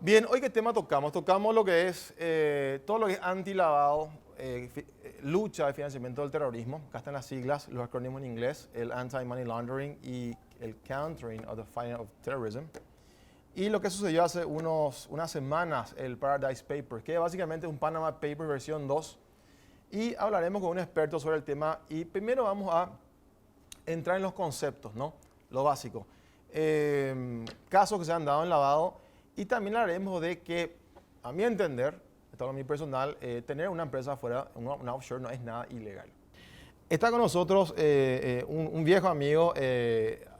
Bien, hoy qué tema tocamos. Tocamos lo que es todo lo que es anti-lavado, lucha de financiamiento del terrorismo. Acá están las siglas, los acrónimos en inglés, el Anti-Money Laundering y el Countering of the Financing of Terrorism. Y lo que sucedió hace unas semanas, el Paradise Papers, que básicamente es un Panama Papers versión 2. Y hablaremos con un experto sobre el tema. Y primero vamos a entrar en los conceptos, ¿no? Lo básico. Casos que se han dado en lavado. Y también hablaremos de que, a mi entender, esto es lo mío personal, tener una empresa afuera, una offshore, no es nada ilegal. Está con nosotros un viejo amigo,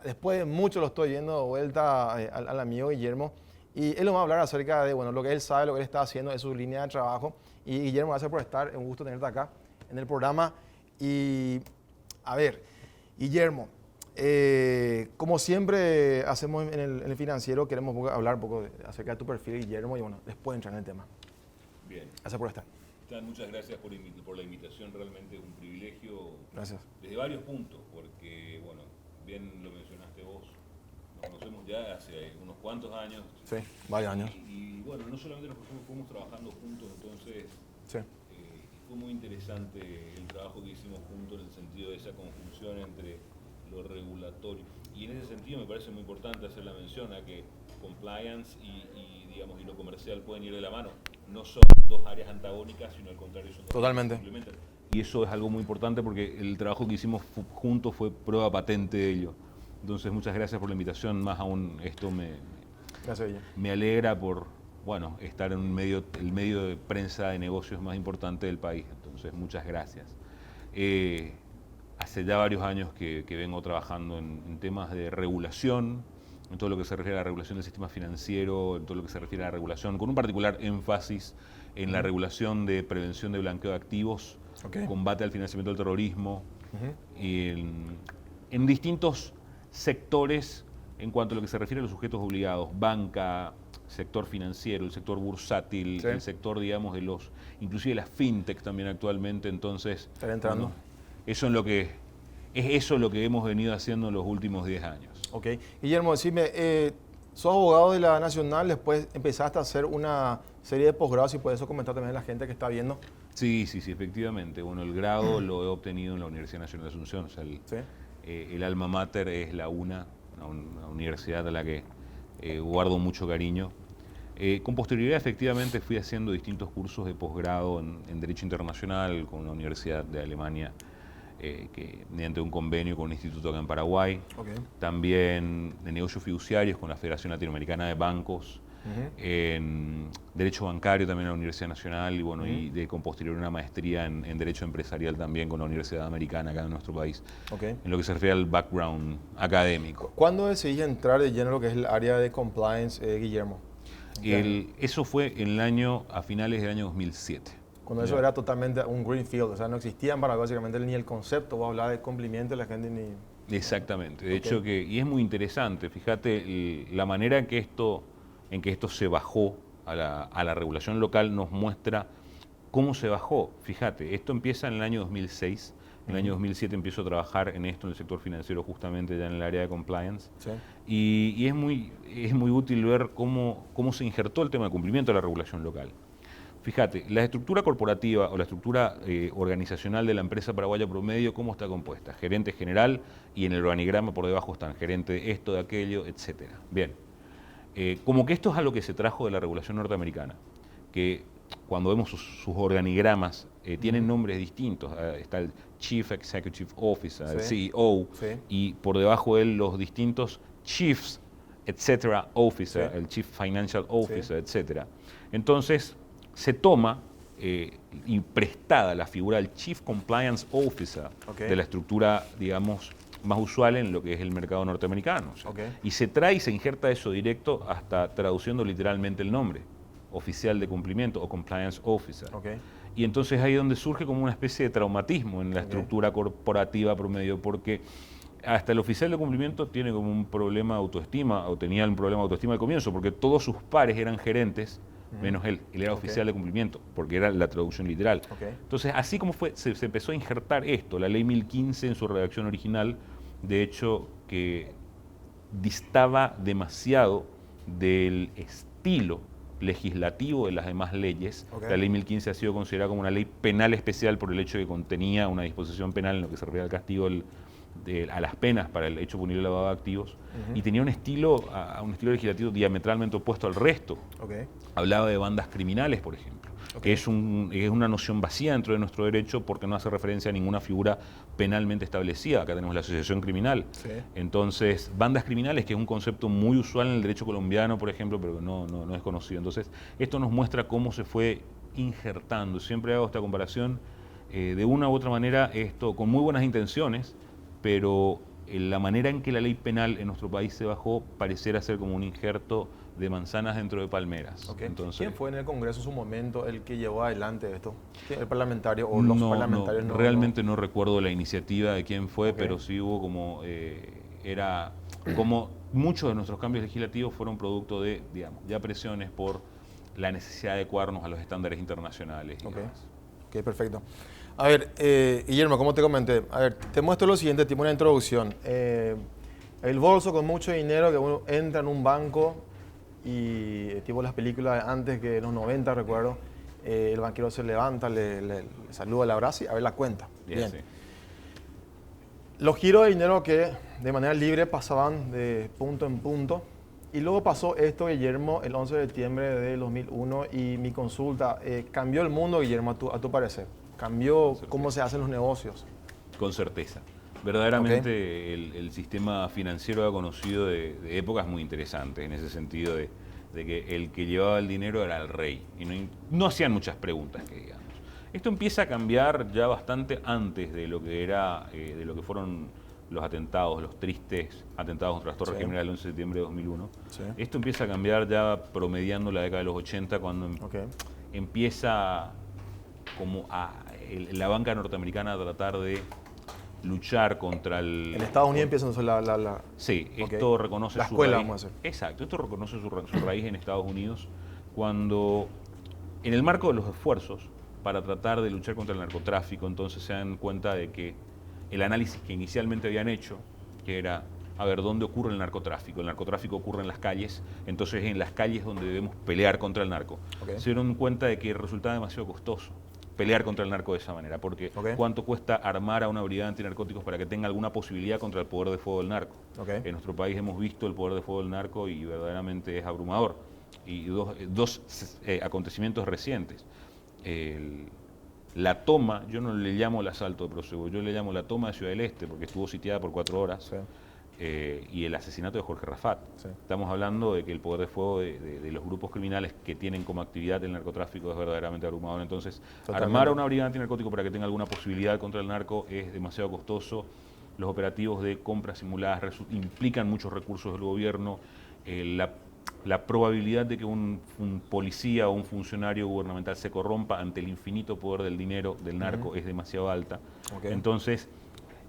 después de mucho lo estoy viendo de vuelta al amigo Guillermo, y él nos va a hablar acerca de bueno, lo que él sabe, lo que él está haciendo, de su línea de trabajo. Y Guillermo, gracias por estar, es un gusto tenerte acá en el programa. Y a ver, Guillermo, como siempre hacemos en el financiero, queremos hablar un poco acerca de tu perfil, Guillermo, y bueno, después entrar en el tema. Bien. Gracias por estar. Muchas gracias por la invitación, realmente es un privilegio. Gracias. Desde varios puntos, porque, bueno, bien lo mencionaste vos, nos conocemos ya hace unos cuantos años. Sí, varios años. Y bueno, no solamente nos fuimos trabajando juntos, entonces Sí. fue muy interesante el trabajo que hicimos juntos en el sentido de esa conjunción entre lo regulatorio. Y en ese sentido me parece muy importante hacer la mención a que compliance digamos, y lo comercial pueden ir de la mano. No son dos áreas antagónicas, sino al contrario, son dos Totalmente. áreas que se complementan. Y eso es algo muy importante porque el trabajo que hicimos juntos fue prueba patente de ello. Entonces, muchas gracias por la invitación. Más aún, esto Gracias, Guillermo. me alegra por, bueno, estar en el medio de prensa de negocios más importante del país. Entonces, muchas gracias. Hace ya varios años que vengo trabajando en temas de regulación, en todo lo que se refiere a la regulación del sistema financiero, en todo lo que se refiere a la regulación, con un particular énfasis en la regulación de prevención de blanqueo de activos, combate al financiamiento del terrorismo, y en distintos sectores en cuanto a lo que se refiere a los sujetos obligados, banca, sector financiero, el sector bursátil, Sí. el sector, digamos, inclusive las fintech también actualmente. Entonces, Estar entrando. bueno, es eso lo que hemos venido haciendo en los últimos 10 años. Ok. Guillermo, decime, sos abogado de la Nacional, después empezaste a hacer una serie de posgrados y por eso comentar también a la gente que está viendo. Sí, efectivamente. Bueno, el grado lo he obtenido en la Universidad Nacional de Asunción. O sea, Sí. el alma mater es la una universidad a la que guardo mucho cariño. Con posterioridad, efectivamente, fui haciendo distintos cursos de posgrado en Derecho Internacional con una universidad de Alemania, que mediante un convenio con un instituto acá en Paraguay. Okay. También de negocios fiduciarios con la Federación Latinoamericana de Bancos. En Derecho Bancario también en la Universidad Nacional, y bueno, con posterior una maestría en Derecho Empresarial también con la Universidad Americana acá en nuestro país, en lo que se refiere al background académico. ¿Cuándo decidís entrar de lleno en lo que es el área de compliance, Guillermo? Eso fue a finales del año 2007. Cuando eso era totalmente un greenfield, o sea, no existía en Paraguay básicamente ni el concepto, vos hablabas de cumplimiento de la gente ni... Exactamente, de hecho y es muy interesante, fíjate, la manera en que esto se bajó a la regulación local nos muestra cómo se bajó. Fíjate, esto empieza en el año 2006, en el año 2007 empiezo a trabajar en esto en el sector financiero, justamente ya en el área de compliance. Sí. Y es muy útil ver cómo se injertó el tema de cumplimiento de la regulación local. Fíjate, la estructura corporativa o la estructura organizacional de la empresa paraguaya promedio, ¿cómo está compuesta? Gerente general, y en el organigrama por debajo están gerente de esto, de aquello, etc. Bien, como que esto es algo que se trajo de la regulación norteamericana, que cuando vemos sus organigramas tienen nombres distintos. Está el Chief Executive Officer, el CEO, y por debajo de él los distintos Chiefs, etcétera, Officer, el Chief Financial Officer, etcétera. Entonces, se toma y prestada la figura del Chief Compliance Officer de la estructura, digamos, más usual en lo que es el mercado norteamericano. O sea, y se trae y se injerta eso directo hasta traduciendo literalmente el nombre, oficial de cumplimiento o Compliance Officer. Y entonces ahí es donde surge como una especie de traumatismo en la estructura corporativa promedio, porque hasta el oficial de cumplimiento tiene como un problema de autoestima, o tenía un problema de autoestima al comienzo, porque todos sus pares eran gerentes, menos él era oficial de cumplimiento, porque era la traducción literal. Entonces, así como se empezó a injertar esto, la ley 1015 en su redacción original, de hecho, que distaba demasiado del estilo legislativo de las demás leyes. Ok. La ley 1015 ha sido considerada como una ley penal especial por el hecho de que contenía una disposición penal en lo que se refiere al castigo a las penas para el hecho punible de lavado de activos, y tenía un estilo legislativo diametralmente opuesto al resto. Ok. Hablaba de bandas criminales, por ejemplo, que es una noción vacía dentro de nuestro derecho porque no hace referencia a ninguna figura penalmente establecida. Acá tenemos la asociación criminal. Sí. Entonces, bandas criminales, que es un concepto muy usual en el derecho colombiano, por ejemplo, pero que no es conocido. Entonces, esto nos muestra cómo se fue injertando. Siempre hago esta comparación, de una u otra manera, esto con muy buenas intenciones, pero la manera en que la ley penal en nuestro país se bajó pareciera ser como un injerto de manzanas dentro de palmeras. Okay. Entonces, ¿quién fue en el Congreso en su momento el que llevó adelante esto? ¿El parlamentario o los parlamentarios? Realmente no recuerdo la iniciativa de quién fue, Ok. pero sí hubo como muchos de nuestros cambios legislativos fueron producto de, digamos, ya presiones por la necesidad de adecuarnos a los estándares internacionales. Y Ok. demás. Ok, perfecto. A ver, Guillermo, como te comenté, a ver, te muestro lo siguiente, tipo una introducción. El bolso con mucho dinero que uno entra en un banco y tipo las películas de antes, que en los 90 recuerdo, el banquero se levanta, le saluda, le abraza y a ver la cuenta. Bien. Sí. Los giros de dinero que de manera libre pasaban de punto en punto. Y luego pasó esto, Guillermo, el 11 de septiembre de 2001 y mi consulta, ¿cambió el mundo, Guillermo, a tu parecer? ¿Cambió cómo se hacen los negocios? Con certeza. Verdaderamente el sistema financiero ha conocido de épocas muy interesantes en ese sentido de que el que llevaba el dinero era el rey y no hacían muchas preguntas, que digamos. Esto empieza a cambiar ya bastante antes de lo que fueron los atentados, los tristes atentados contra las Torres Gemelas el 11 de septiembre de 2001. Sí. Esto empieza a cambiar ya promediando la década de los 80, cuando empieza como la banca norteamericana a tratar de luchar contra el... En Estados Unidos empieza la... Sí, Ok. esto reconoce La su escuela, raíz. vamos a decir. Exacto, esto reconoce su raíz en Estados Unidos, cuando en el marco de los esfuerzos para tratar de luchar contra el narcotráfico, entonces se dan cuenta de que el análisis que inicialmente habían hecho, que era, a ver, ¿dónde ocurre el narcotráfico? El narcotráfico ocurre en las calles, entonces en las calles donde debemos pelear contra el narco. Ok. Se dieron cuenta de que resultaba demasiado costoso pelear contra el narco de esa manera, porque ¿cuánto cuesta armar a una brigada antinarcóticos para que tenga alguna posibilidad contra el poder de fuego del narco? En nuestro país hemos visto el poder de fuego del narco y verdaderamente es abrumador. Y dos acontecimientos recientes. La toma, yo no le llamo el asalto de Prosegur, yo le llamo la toma de Ciudad del Este, porque estuvo sitiada por 4 horas. Sí. Y el asesinato de Jorge Rafat. Sí. Estamos hablando de que el poder de fuego de los grupos criminales que tienen como actividad el narcotráfico es verdaderamente abrumador. Entonces, armar a una brigada antinarcótico para que tenga alguna posibilidad contra el narco es demasiado costoso. Los operativos de compras simuladas implican muchos recursos del gobierno. La probabilidad de que un policía o un funcionario gubernamental se corrompa ante el infinito poder del dinero del narco es demasiado alta. Entonces,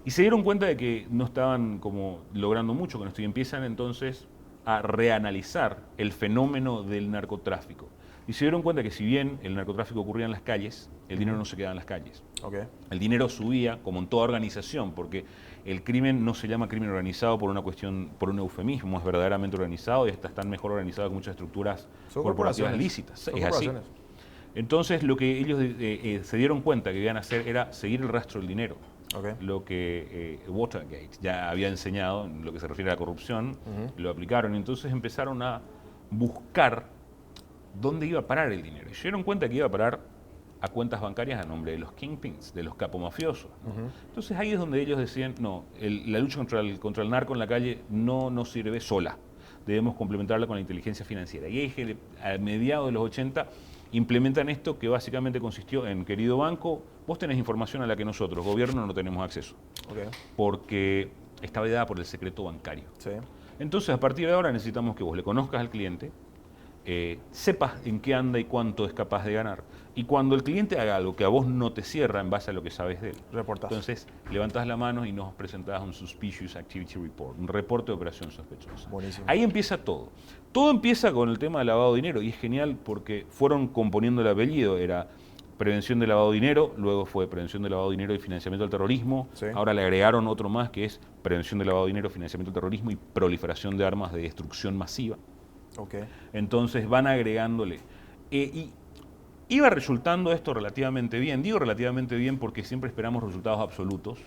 y se dieron cuenta de que no estaban como logrando mucho con esto y empiezan entonces a reanalizar el fenómeno del narcotráfico. Y se dieron cuenta que si bien el narcotráfico ocurría en las calles, el dinero no se quedaba en las calles. El dinero subía, como en toda organización, porque el crimen no se llama crimen organizado por una cuestión, por un eufemismo, es verdaderamente organizado y están mejor organizado que muchas estructuras corporativas lícitas. Es así. Entonces lo que ellos se dieron cuenta que iban a hacer era seguir el rastro del dinero. Lo que Watergate ya había enseñado en lo que se refiere a la corrupción, lo aplicaron y entonces empezaron a buscar dónde iba a parar el dinero. Y se dieron cuenta que iba a parar a cuentas bancarias a nombre de los kingpins, de los capomafiosos. Entonces ahí es donde ellos decían, no, la lucha contra el narco en la calle no nos sirve sola, debemos complementarla con la inteligencia financiera. Y ahí es que a mediados de los 80 implementan esto, que básicamente consistió en, querido banco, vos tenés información a la que nosotros, gobierno, no tenemos acceso, porque está vedada por el secreto bancario. Entonces, a partir de ahora necesitamos que vos le conozcas al cliente, sepas en qué anda y cuánto es capaz de ganar, y cuando el cliente haga algo que a vos no te cierra en base a lo que sabes de él, entonces levantás la mano y nos presentás un Suspicious Activity Report, un reporte de operación sospechosa. Ahí empieza todo. Todo empieza con el tema del lavado de dinero y es genial porque fueron componiendo el apellido, era prevención de lavado de dinero, luego fue prevención de lavado de dinero y financiamiento del terrorismo, ahora le agregaron otro más que es prevención de lavado de dinero, financiamiento del terrorismo y proliferación de armas de destrucción masiva. Ok. Entonces van agregándole. Y iba resultando esto relativamente bien. Digo relativamente bien porque siempre esperamos resultados absolutos,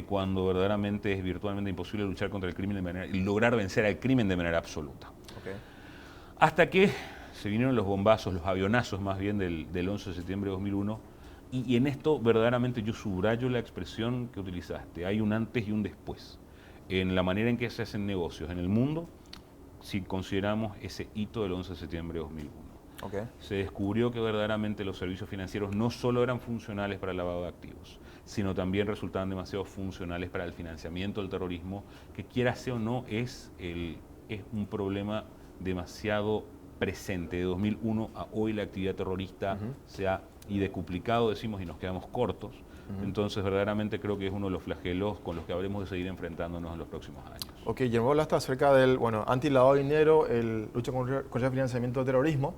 cuando verdaderamente es virtualmente imposible luchar contra el crimen y lograr vencer al crimen de manera absoluta. Ok. Hasta que se vinieron los bombazos, los avionazos más bien del 11 de septiembre de 2001, y en esto verdaderamente yo subrayo la expresión que utilizaste. Hay un antes y un después en la manera en que se hacen negocios en el mundo, si consideramos ese hito del 11 de septiembre de 2001. Okay. Se descubrió que verdaderamente los servicios financieros no solo eran funcionales para el lavado de activos, sino también resultaban demasiado funcionales para el financiamiento del terrorismo, que quiera sea o no es un problema demasiado presente. De 2001 a hoy la actividad terrorista se ha decuplicado, decimos, y nos quedamos cortos. Entonces, verdaderamente creo que es uno de los flagelos con los que habremos de seguir enfrentándonos en los próximos años. Ok, Guillermo, hablaste acerca del anti-lavado de dinero, lucha contra el financiamiento del terrorismo.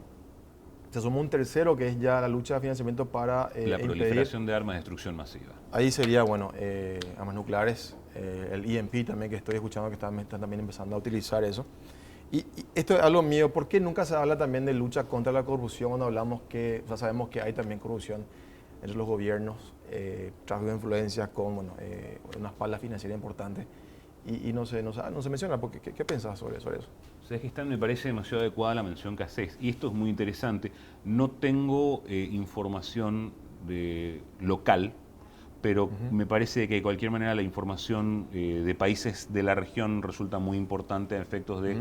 Se sumó un tercero, que es ya la lucha de financiamiento para la proliferación de armas de destrucción masiva. Ahí sería, armas nucleares, el EMP también, que estoy escuchando que están también empezando a utilizar eso. Y esto es algo mío, ¿por qué nunca se habla también de lucha contra la corrupción cuando hablamos sabemos que hay también corrupción entre los gobiernos, tráfico de influencias con una espalda financiera importante? Y no se menciona. ¿Qué pensás sobre eso? Sabes que me parece demasiado adecuada la mención que haces, y esto es muy interesante. No tengo información local, pero me parece que de cualquier manera la información de países de la región resulta muy importante a efectos de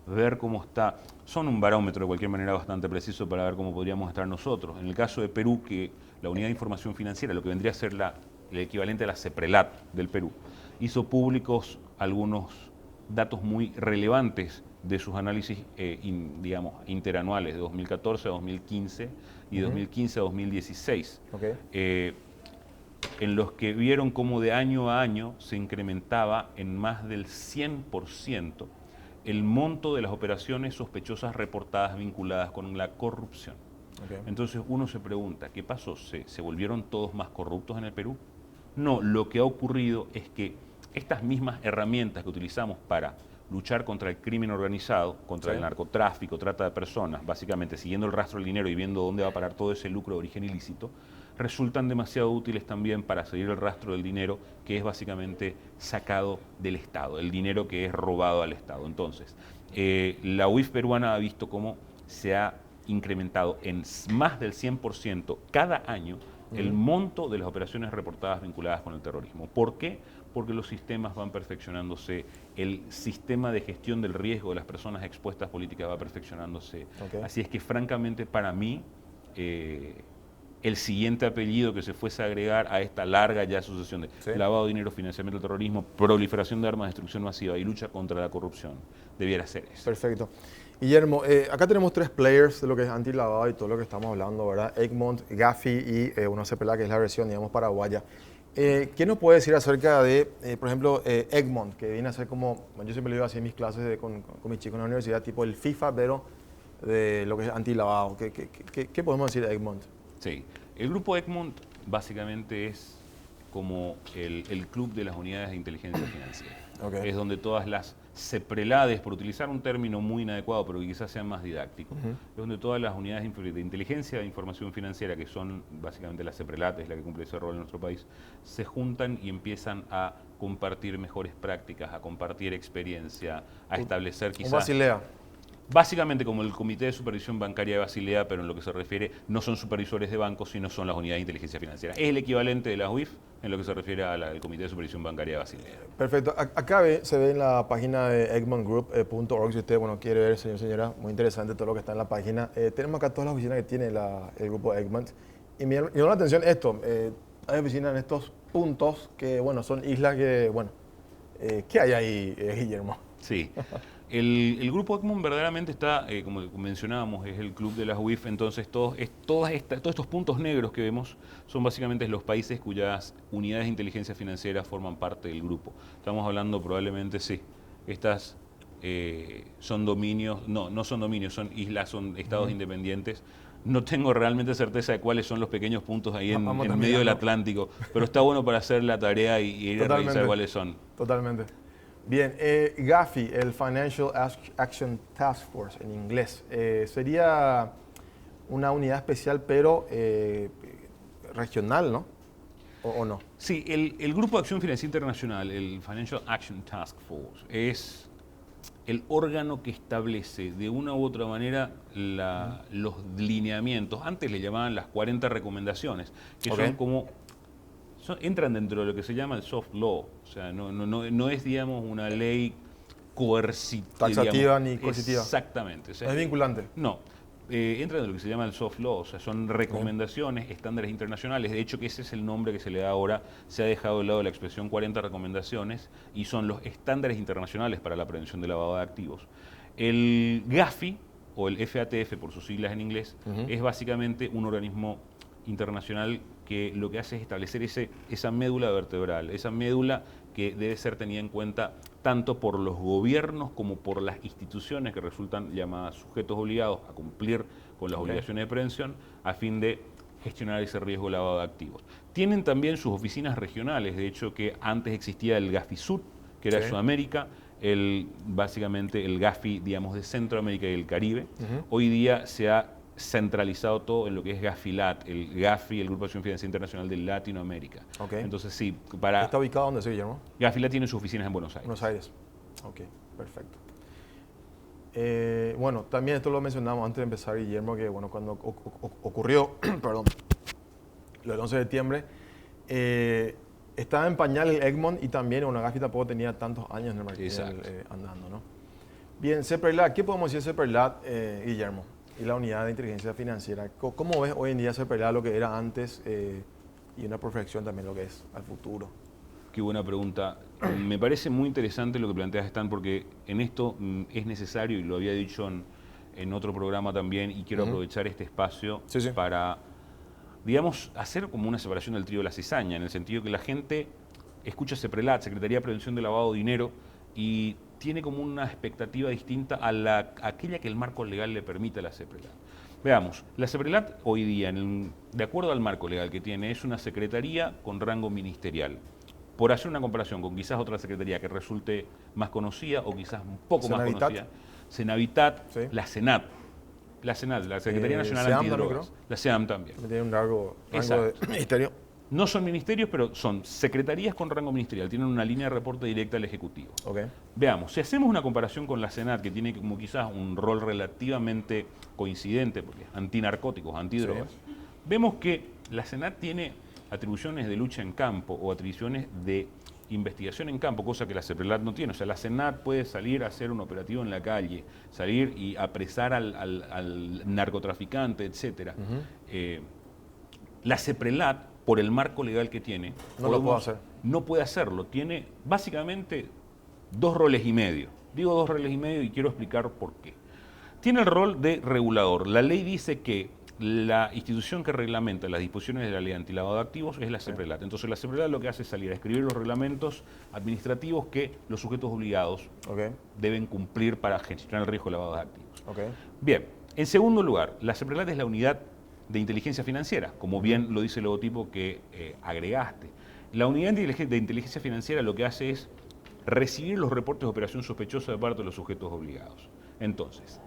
ver cómo está. Son un barómetro de cualquier manera bastante preciso para ver cómo podríamos estar nosotros. En el caso de Perú, que la Unidad de Información Financiera, lo que vendría a ser el equivalente a la CEPRELAT del Perú, hizo públicos algunos datos muy relevantes de sus análisis, interanuales, de 2014 a 2015 y de 2015 a 2016, en los que vieron cómo de año a año se incrementaba en más del 100% el monto de las operaciones sospechosas reportadas vinculadas con la corrupción. Entonces uno se pregunta, ¿qué pasó? ¿Se volvieron todos más corruptos en el Perú? No, lo que ha ocurrido es que estas mismas herramientas que utilizamos para luchar contra el crimen organizado, contra el narcotráfico, trata de personas, básicamente siguiendo el rastro del dinero y viendo dónde va a parar todo ese lucro de origen ilícito, resultan demasiado útiles también para seguir el rastro del dinero que es básicamente sacado del Estado, el dinero que es robado al Estado. Entonces, la UIF peruana ha visto cómo se ha incrementado en más del 100% cada año el monto de las operaciones reportadas vinculadas con el terrorismo. ¿Por qué? Porque los sistemas van perfeccionándose, el sistema de gestión del riesgo de las personas expuestas políticas va perfeccionándose. Así es que, francamente, para mí, el siguiente apellido que se fuese a agregar a esta larga ya sucesión de lavado de dinero, financiamiento del terrorismo, proliferación de armas de destrucción masiva y lucha contra la corrupción, debiera ser eso. Perfecto. Guillermo, acá tenemos tres players de lo que es anti-lavado y todo lo que estamos hablando, ¿verdad? Egmont, Gafi y una CPLA, que es la versión, digamos, paraguaya. ¿Qué nos puede decir acerca de, por ejemplo, Egmont, que viene a ser como, yo siempre lo digo así en mis clases con mis chicos en la universidad, tipo el FIFA, pero de lo que es anti-lavado? ¿Qué podemos decir de Egmont? Sí, el grupo Egmont básicamente es como el club de las unidades de inteligencia financiera. Es donde todas las CEPRELADES, por utilizar un término muy inadecuado, pero que quizás sea más didáctico, es donde todas las unidades de inteligencia de información financiera, que son básicamente las CEPRELAT, es la que cumple ese rol en nuestro país, se juntan y empiezan a compartir mejores prácticas, a compartir experiencia, a establecer quizás... Un Basilea. Básicamente como el Comité de Supervisión Bancaria de Basilea, pero en lo que se refiere no son supervisores de bancos, sino son las unidades de inteligencia financiera. Es el equivalente de la UIF en lo que se refiere al Comité de Supervisión Bancaria de Basilea. Perfecto. Acá se ve en la página de egmontgroup.org, si usted quiere ver, señora, muy interesante todo lo que está en la página. Tenemos acá todas las oficinas que tiene el grupo Egmont. Y me llamó la atención esto, hay oficinas en estos puntos que, son islas que, ¿qué hay ahí, Guillermo? Sí. El grupo Egmont verdaderamente está, como mencionábamos, es el club de las UIF, entonces todos estos puntos negros que vemos son básicamente los países cuyas unidades de inteligencia financiera forman parte del grupo. Estamos hablando probablemente, estas son dominios, no son dominios, son islas, son estados independientes. No tengo realmente certeza de cuáles son los pequeños puntos ahí en medio del Atlántico, pero está bueno para hacer la tarea y ir a revisar cuáles son. Totalmente. Bien, GAFI, el Financial Action Task Force en inglés, sería una unidad especial pero regional, ¿no? ¿O no? Sí, el Grupo de Acción Financiera Internacional, el Financial Action Task Force, es el órgano que establece de una u otra manera los lineamientos. Antes le llamaban las 40 recomendaciones, que son como... entran dentro de lo que se llama el soft law. O sea, no es, digamos, una ley coercitiva. Taxativa digamos. ni coercitiva. Exactamente. O sea, ¿No es vinculante? No. Entra en lo que se llama el soft law, o sea, son recomendaciones, estándares internacionales. De hecho, que ese es el nombre que se le da ahora. Se ha dejado de lado la expresión 40 recomendaciones y son los estándares internacionales para la prevención del lavado de activos. El GAFI, o el FATF por sus siglas en inglés, es básicamente un organismo internacional que lo que hace es establecer esa médula vertebral, esa médula que debe ser tenida en cuenta tanto por los gobiernos como por las instituciones que resultan llamadas sujetos obligados a cumplir con las obligaciones de prevención a fin de gestionar ese riesgo de lavado de activos. Tienen también sus oficinas regionales, de hecho que antes existía el GAFI Sud, que era Sudamérica, básicamente el GAFI, digamos, de Centroamérica y el Caribe. Hoy día se ha centralizado todo en lo que es GAFILAT, el GAFI, el Grupo de Acción Financiera Internacional de Latinoamérica. Entonces sí, ¿Está ubicado dónde, sí, Guillermo? GAFILAT tiene sus oficinas en Buenos Aires. Buenos Aires. Ok, perfecto. Bueno, también esto lo mencionamos antes de empezar, Guillermo, que bueno, cuando ocurrió, perdón, lo del 11 de septiembre, estaba en pañal el Egmont y también una GAFI tampoco tenía tantos años en el mercado andando, ¿no? Bien, CEPRELAT, ¿qué podemos decir de CEPRELAT, Guillermo? Y la unidad de inteligencia financiera. ¿Cómo ves hoy en día CEPRELAT lo que era antes y una proyección también lo que es al futuro? Qué buena pregunta. Me parece muy interesante lo que planteas, Stan, porque en esto es necesario, y lo había dicho en otro programa también, y quiero aprovechar este espacio para, digamos, hacer como una separación del trigo de la cizaña, en el sentido que la gente escucha CEPRELAT, Secretaría de Prevención de Lavado de Dinero, y tiene como una expectativa distinta a aquella que el marco legal le permite a la CEPRELAT. Veamos, la CEPRELAT hoy día, de acuerdo al marco legal que tiene, es una secretaría con rango ministerial. Por hacer una comparación con quizás otra secretaría que resulte más conocida o quizás un poco más conocida, Senavitat, la Senat, la Secretaría Nacional Antidrogas, la SEAM también. Tiene un rango de ministerio. No son ministerios, pero son secretarías con rango ministerial, tienen una línea de reporte directa al Ejecutivo. Veamos, si hacemos una comparación con la Senat, que tiene como quizás un rol relativamente coincidente, porque es antinarcóticos, antidrogas, vemos que la Senat tiene atribuciones de lucha en campo o atribuciones de investigación en campo, cosa que la CEPRELAT no tiene. O sea, la Senat puede salir a hacer un operativo en la calle, salir y apresar al narcotraficante, etc. La CEPRELAT, por el marco legal que tiene, no lo puede hacer. No puede hacerlo. Tiene básicamente 2 roles y medio. Digo 2 roles y medio y quiero explicar por qué. Tiene el rol de regulador. La ley dice que la institución que reglamenta las disposiciones de la ley antilavado de activos es la CEPRELAT. Entonces la CEPRELAT lo que hace es salir a escribir los reglamentos administrativos que los sujetos obligados deben cumplir para gestionar el riesgo de lavado de activos. Bien, en segundo lugar, la CEPRELAT es la unidad de inteligencia financiera, como bien lo dice el logotipo que agregaste. La unidad de inteligencia financiera lo que hace es recibir los reportes de operación sospechosa de parte de los sujetos obligados. Entonces,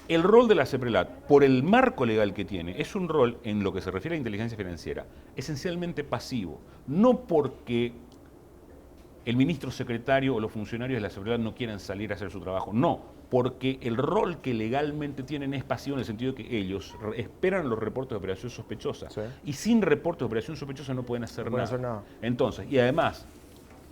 el rol de la CEPRELAT, por el marco legal que tiene, es un rol, en lo que se refiere a inteligencia financiera, esencialmente pasivo. No porque el ministro secretario o los funcionarios de la CEPRELAT no quieran salir a hacer su trabajo, no, porque el rol que legalmente tienen es pasivo en el sentido de que ellos esperan los reportes de operación sospechosa y sin reportes de operación sospechosa no pueden hacer nada. Entonces, y además,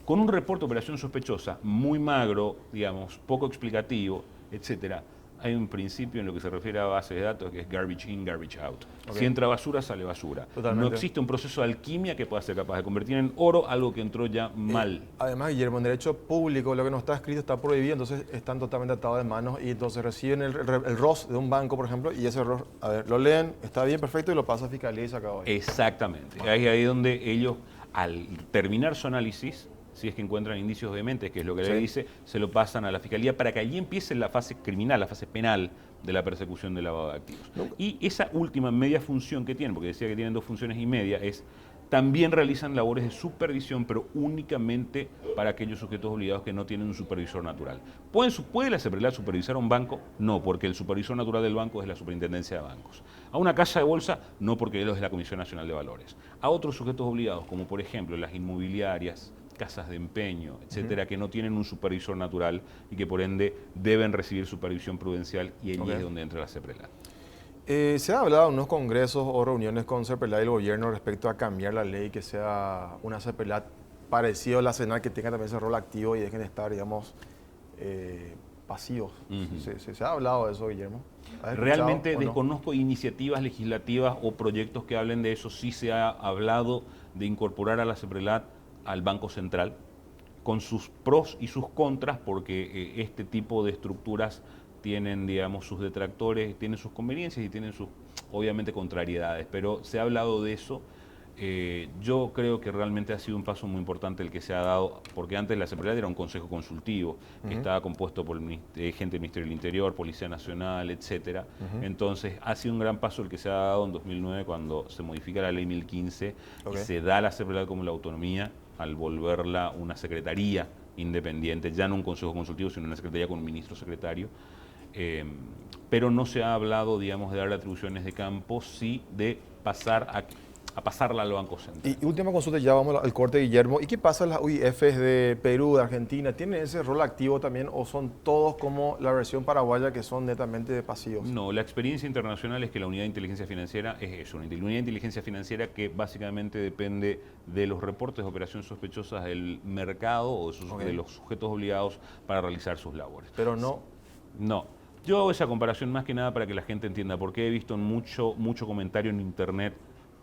con un reporte de operación sospechosa muy magro, digamos, poco explicativo, etcétera, hay un principio en lo que se refiere a bases de datos que es garbage in, garbage out. Si entra basura, sale basura. No existe un proceso de alquimia que pueda ser capaz de convertir en oro algo que entró ya mal. Además, Guillermo, en derecho público lo que no está escrito está prohibido, entonces están totalmente atados de manos y entonces reciben el ROS de un banco, por ejemplo, y ese ROS, a ver, lo leen, está bien, perfecto, y lo pasa a fiscalía y se acabó ahí. Exactamente. Ahí donde ellos, al terminar su análisis, si es que encuentran indicios vehementes, que es lo que le dice, se lo pasan a la Fiscalía para que allí empiece la fase criminal, la fase penal de la persecución del lavado de activos. Y esa última media función que tienen, porque decía que tienen 2 funciones y media, es también realizan labores de supervisión, pero únicamente para aquellos sujetos obligados que no tienen un supervisor natural. ¿Puede la CEPRELAT supervisar a un banco? No, porque el supervisor natural del banco es la Superintendencia de Bancos. A una casa de bolsa, no, porque él es la Comisión Nacional de Valores. A otros sujetos obligados, como por ejemplo las inmobiliarias, casas de empeño, etcétera, que no tienen un supervisor natural y que por ende deben recibir supervisión prudencial, y allí es donde entra la CEPRELAT. Se ha hablado en unos congresos o reuniones con CEPRELAT y el gobierno respecto a cambiar la ley, que sea una CEPRELAT parecido a la CENAL, que tenga también ese rol activo y dejen de estar, digamos, pasivos. ¿Se ha hablado de eso, Guillermo? Realmente desconozco iniciativas legislativas o proyectos que hablen de eso. Sí se ha hablado de incorporar a la CEPRELAT al Banco Central, con sus pros y sus contras, porque este tipo de estructuras tienen, digamos, sus detractores, tienen sus conveniencias y tienen sus, obviamente, contrariedades, pero se ha hablado de eso. Yo creo que realmente ha sido un paso muy importante el que se ha dado, porque antes la CEPRELAT era un consejo consultivo, que estaba compuesto por gente del Ministerio del Interior, Policía Nacional, etcétera. Entonces, ha sido un gran paso el que se ha dado en 2009, cuando se modifica la Ley 1015 y se da a la CEPRELAT como la autonomía, al volverla una secretaría independiente, ya no un consejo consultivo, sino una secretaría con un ministro secretario. Pero no se ha hablado, digamos, de darle atribuciones de campo, sí de pasar a pasarla al Banco Central. Y última consulta, ya vamos al corte, Guillermo. ¿Y qué pasa en las UIFs de Perú, de Argentina? ¿Tienen ese rol activo también o son todos como la versión paraguaya, que son netamente pasivos? No, la experiencia internacional es que la unidad de inteligencia financiera es eso, una unidad de inteligencia financiera que básicamente depende de los reportes de operaciones sospechosas del mercado o de los sujetos obligados para realizar sus labores. Pero no. No. Yo hago esa comparación más que nada para que la gente entienda, porque he visto mucho comentario en internet,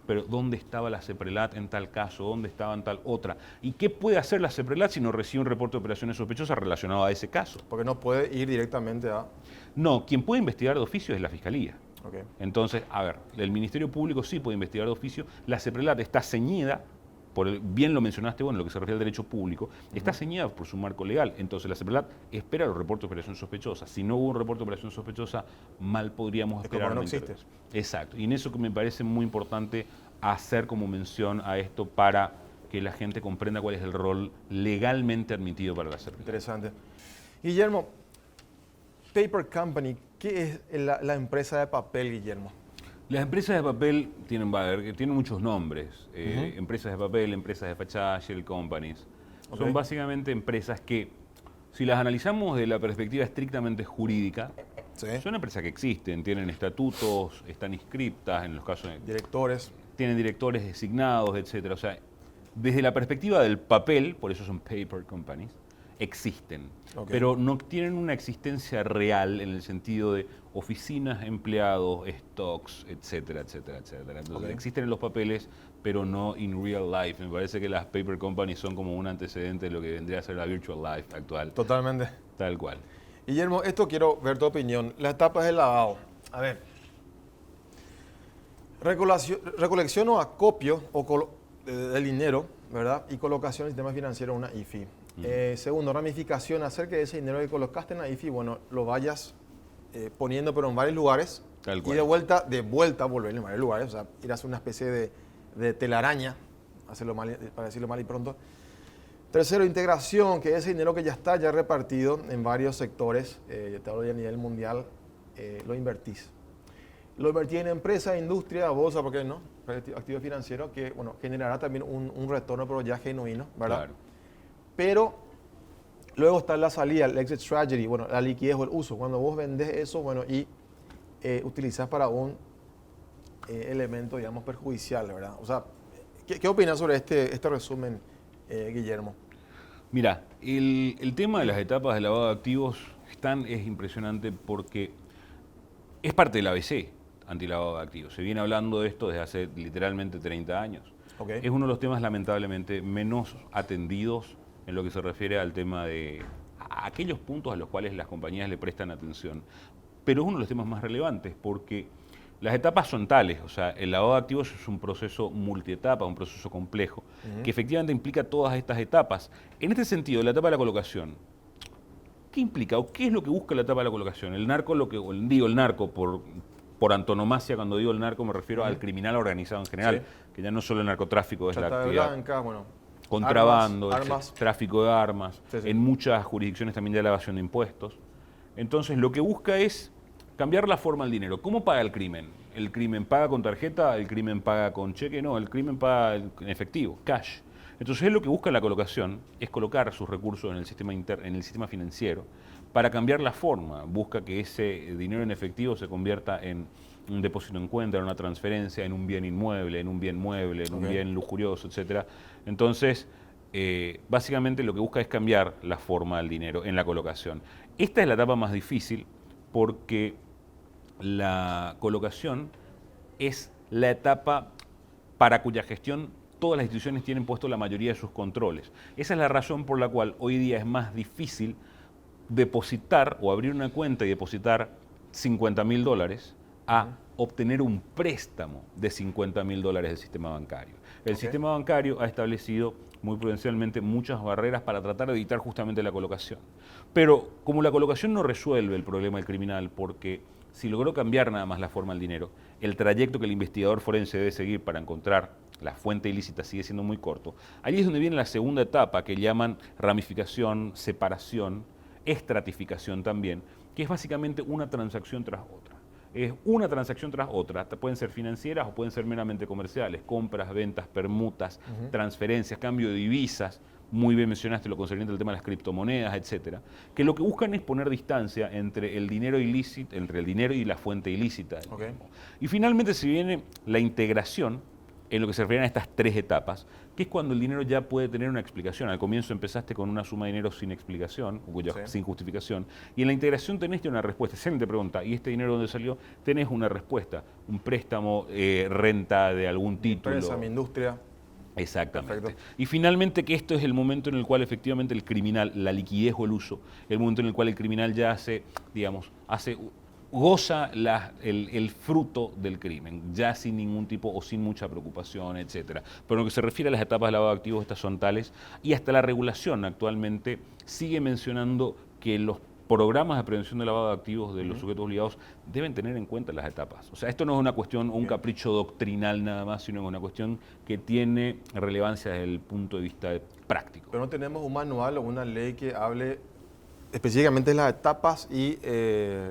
pero ¿dónde estaba la CEPRELAT en tal caso? ¿Dónde estaba en tal otra? ¿Y qué puede hacer la CEPRELAT si no recibe un reporte de operaciones sospechosas relacionado a ese caso? Porque no puede ir directamente a... No, quien puede investigar de oficio es la Fiscalía. Okay. Entonces, a ver, el Ministerio Público sí puede investigar de oficio, la CEPRELAT está ceñida, bien lo mencionaste vos, en lo que se refiere al derecho público, está ceñida por su marco legal. Entonces la CEPRELAT espera los reportes de operación sospechosa. Si no hubo un reporte de operación sospechosa, mal podríamos esperar. No existe. Exacto. Y en eso que me parece muy importante hacer como mención a esto para que la gente comprenda cuál es el rol legalmente admitido para la CEPRELAT. Interesante. Guillermo, Paper Company, ¿qué es la empresa de papel, Guillermo? Las empresas de papel tienen muchos nombres. Empresas de papel, empresas de fachada, shell companies. Son básicamente empresas que, si las analizamos desde la perspectiva estrictamente jurídica, son empresas que existen, tienen estatutos, están inscriptas en los casos de directores. Tienen directores designados, etcétera. O sea, desde la perspectiva del papel, por eso son paper companies, existen, pero no tienen una existencia real en el sentido de oficinas, empleados, stocks, etcétera, etcétera, etcétera. Entonces existen en los papeles, pero no in real life. Me parece que las paper companies son como un antecedente de lo que vendría a ser la virtual life actual. Totalmente. Tal cual. Guillermo, esto quiero ver tu opinión. Las etapas del lavado. A ver. Recolección o acopio del dinero, ¿verdad? Y colocación en el sistema financiero de una IFI. Segundo, ramificación, hacer que ese dinero que colocaste en la IFI, bueno, lo vayas poniendo pero en varios lugares. Tal cual. Y de vuelta volver en varios lugares, o sea, ir a hacer una especie de telaraña, para decirlo mal y pronto. Tercero, integración, que ese dinero que ya está ya repartido en varios sectores, te hablo ya a nivel mundial, lo invertís. Lo invertís en empresa, industria, bolsa, ¿por qué no? Activo financiero, que bueno, generará también un retorno, pero ya genuino, ¿verdad? Claro. Pero luego está la salida, el exit strategy, bueno, la liquidez o el uso. Cuando vos vendés eso, bueno, y utilizás para un elemento, digamos, perjudicial, ¿verdad? O sea, ¿qué opinas sobre este resumen, Guillermo? Mira, el tema de las etapas de lavado de activos es impresionante porque es parte del ABC antilavado de activos. Se viene hablando de esto desde hace literalmente 30 años. Es uno de los temas lamentablemente menos atendidos en lo que se refiere al tema de aquellos puntos a los cuales las compañías le prestan atención. Pero es uno de los temas más relevantes porque las etapas son tales, o sea, el lavado de activos es un proceso multietapa, un proceso complejo, que efectivamente implica todas estas etapas. En este sentido, la etapa de la colocación, ¿qué implica o qué es lo que busca la etapa de la colocación? El narco, el narco, por por antonomasia, cuando digo el narco me refiero al criminal organizado en general, que ya no solo el narcotráfico es la Trata de actividad. blancas, bueno, Contrabando, armas. tráfico de armas, Sí, sí. en muchas jurisdicciones también de la evasión de impuestos. Entonces lo que busca es cambiar la forma del dinero. ¿Cómo paga el crimen? ¿El crimen paga con tarjeta? ¿El crimen paga con cheque? No, el crimen paga en efectivo, cash. Entonces él lo que busca en la colocación es colocar sus recursos en el sistema en el sistema financiero para cambiar la forma. Busca que ese dinero en efectivo se convierta en un depósito en cuenta, en una transferencia, en un bien inmueble, en un bien mueble, en un bien lujurioso, etc. Entonces, básicamente lo que busca es cambiar la forma del dinero en la colocación. Esta es la etapa más difícil porque la colocación es la etapa para cuya gestión todas las instituciones tienen puesto la mayoría de sus controles. Esa es la razón por la cual hoy día es más difícil depositar o abrir una cuenta y depositar $50.000 a obtener un préstamo de $50.000 del sistema bancario. El sistema bancario ha establecido muy prudencialmente muchas barreras para tratar de evitar justamente la colocación. Pero como la colocación no resuelve el problema del criminal, porque si logró cambiar nada más la forma del dinero, el trayecto que el investigador forense debe seguir para encontrar la fuente ilícita sigue siendo muy corto. Allí es donde viene la segunda etapa que llaman ramificación, separación, estratificación también, que es básicamente una transacción tras otra. Es una transacción tras otra, pueden ser financieras o pueden ser meramente comerciales, compras, ventas, permutas, transferencias, cambio de divisas, muy bien mencionaste lo concerniente al tema de las criptomonedas, etcétera, que lo que buscan es poner distancia entre el dinero ilícito, entre el dinero y la fuente ilícita. Y finalmente se viene la integración en lo que se refiere a estas tres etapas, que es cuando el dinero ya puede tener una explicación. Al comienzo empezaste con una suma de dinero sin explicación, sin justificación, y en la integración tenés una respuesta. Si alguien te pregunta, ¿y este dinero dónde salió? Tenés una respuesta, un préstamo, renta de algún título. Empresa, mi industria. Exactamente. Perfecto. Y finalmente que esto es el momento en el cual efectivamente el criminal, la liquidez o el uso, el momento en el cual el criminal ya goza el fruto del crimen, ya sin ningún tipo o sin mucha preocupación, etcétera. Pero en lo que se refiere a las etapas de lavado de activos, estas son tales, y hasta la regulación actualmente sigue mencionando que los programas de prevención de lavado de activos de los sujetos obligados deben tener en cuenta las etapas. O sea, esto no es una cuestión, un capricho doctrinal nada más, sino es una cuestión que tiene relevancia desde el punto de vista práctico. Pero no tenemos un manual o una ley que hable específicamente de las etapas y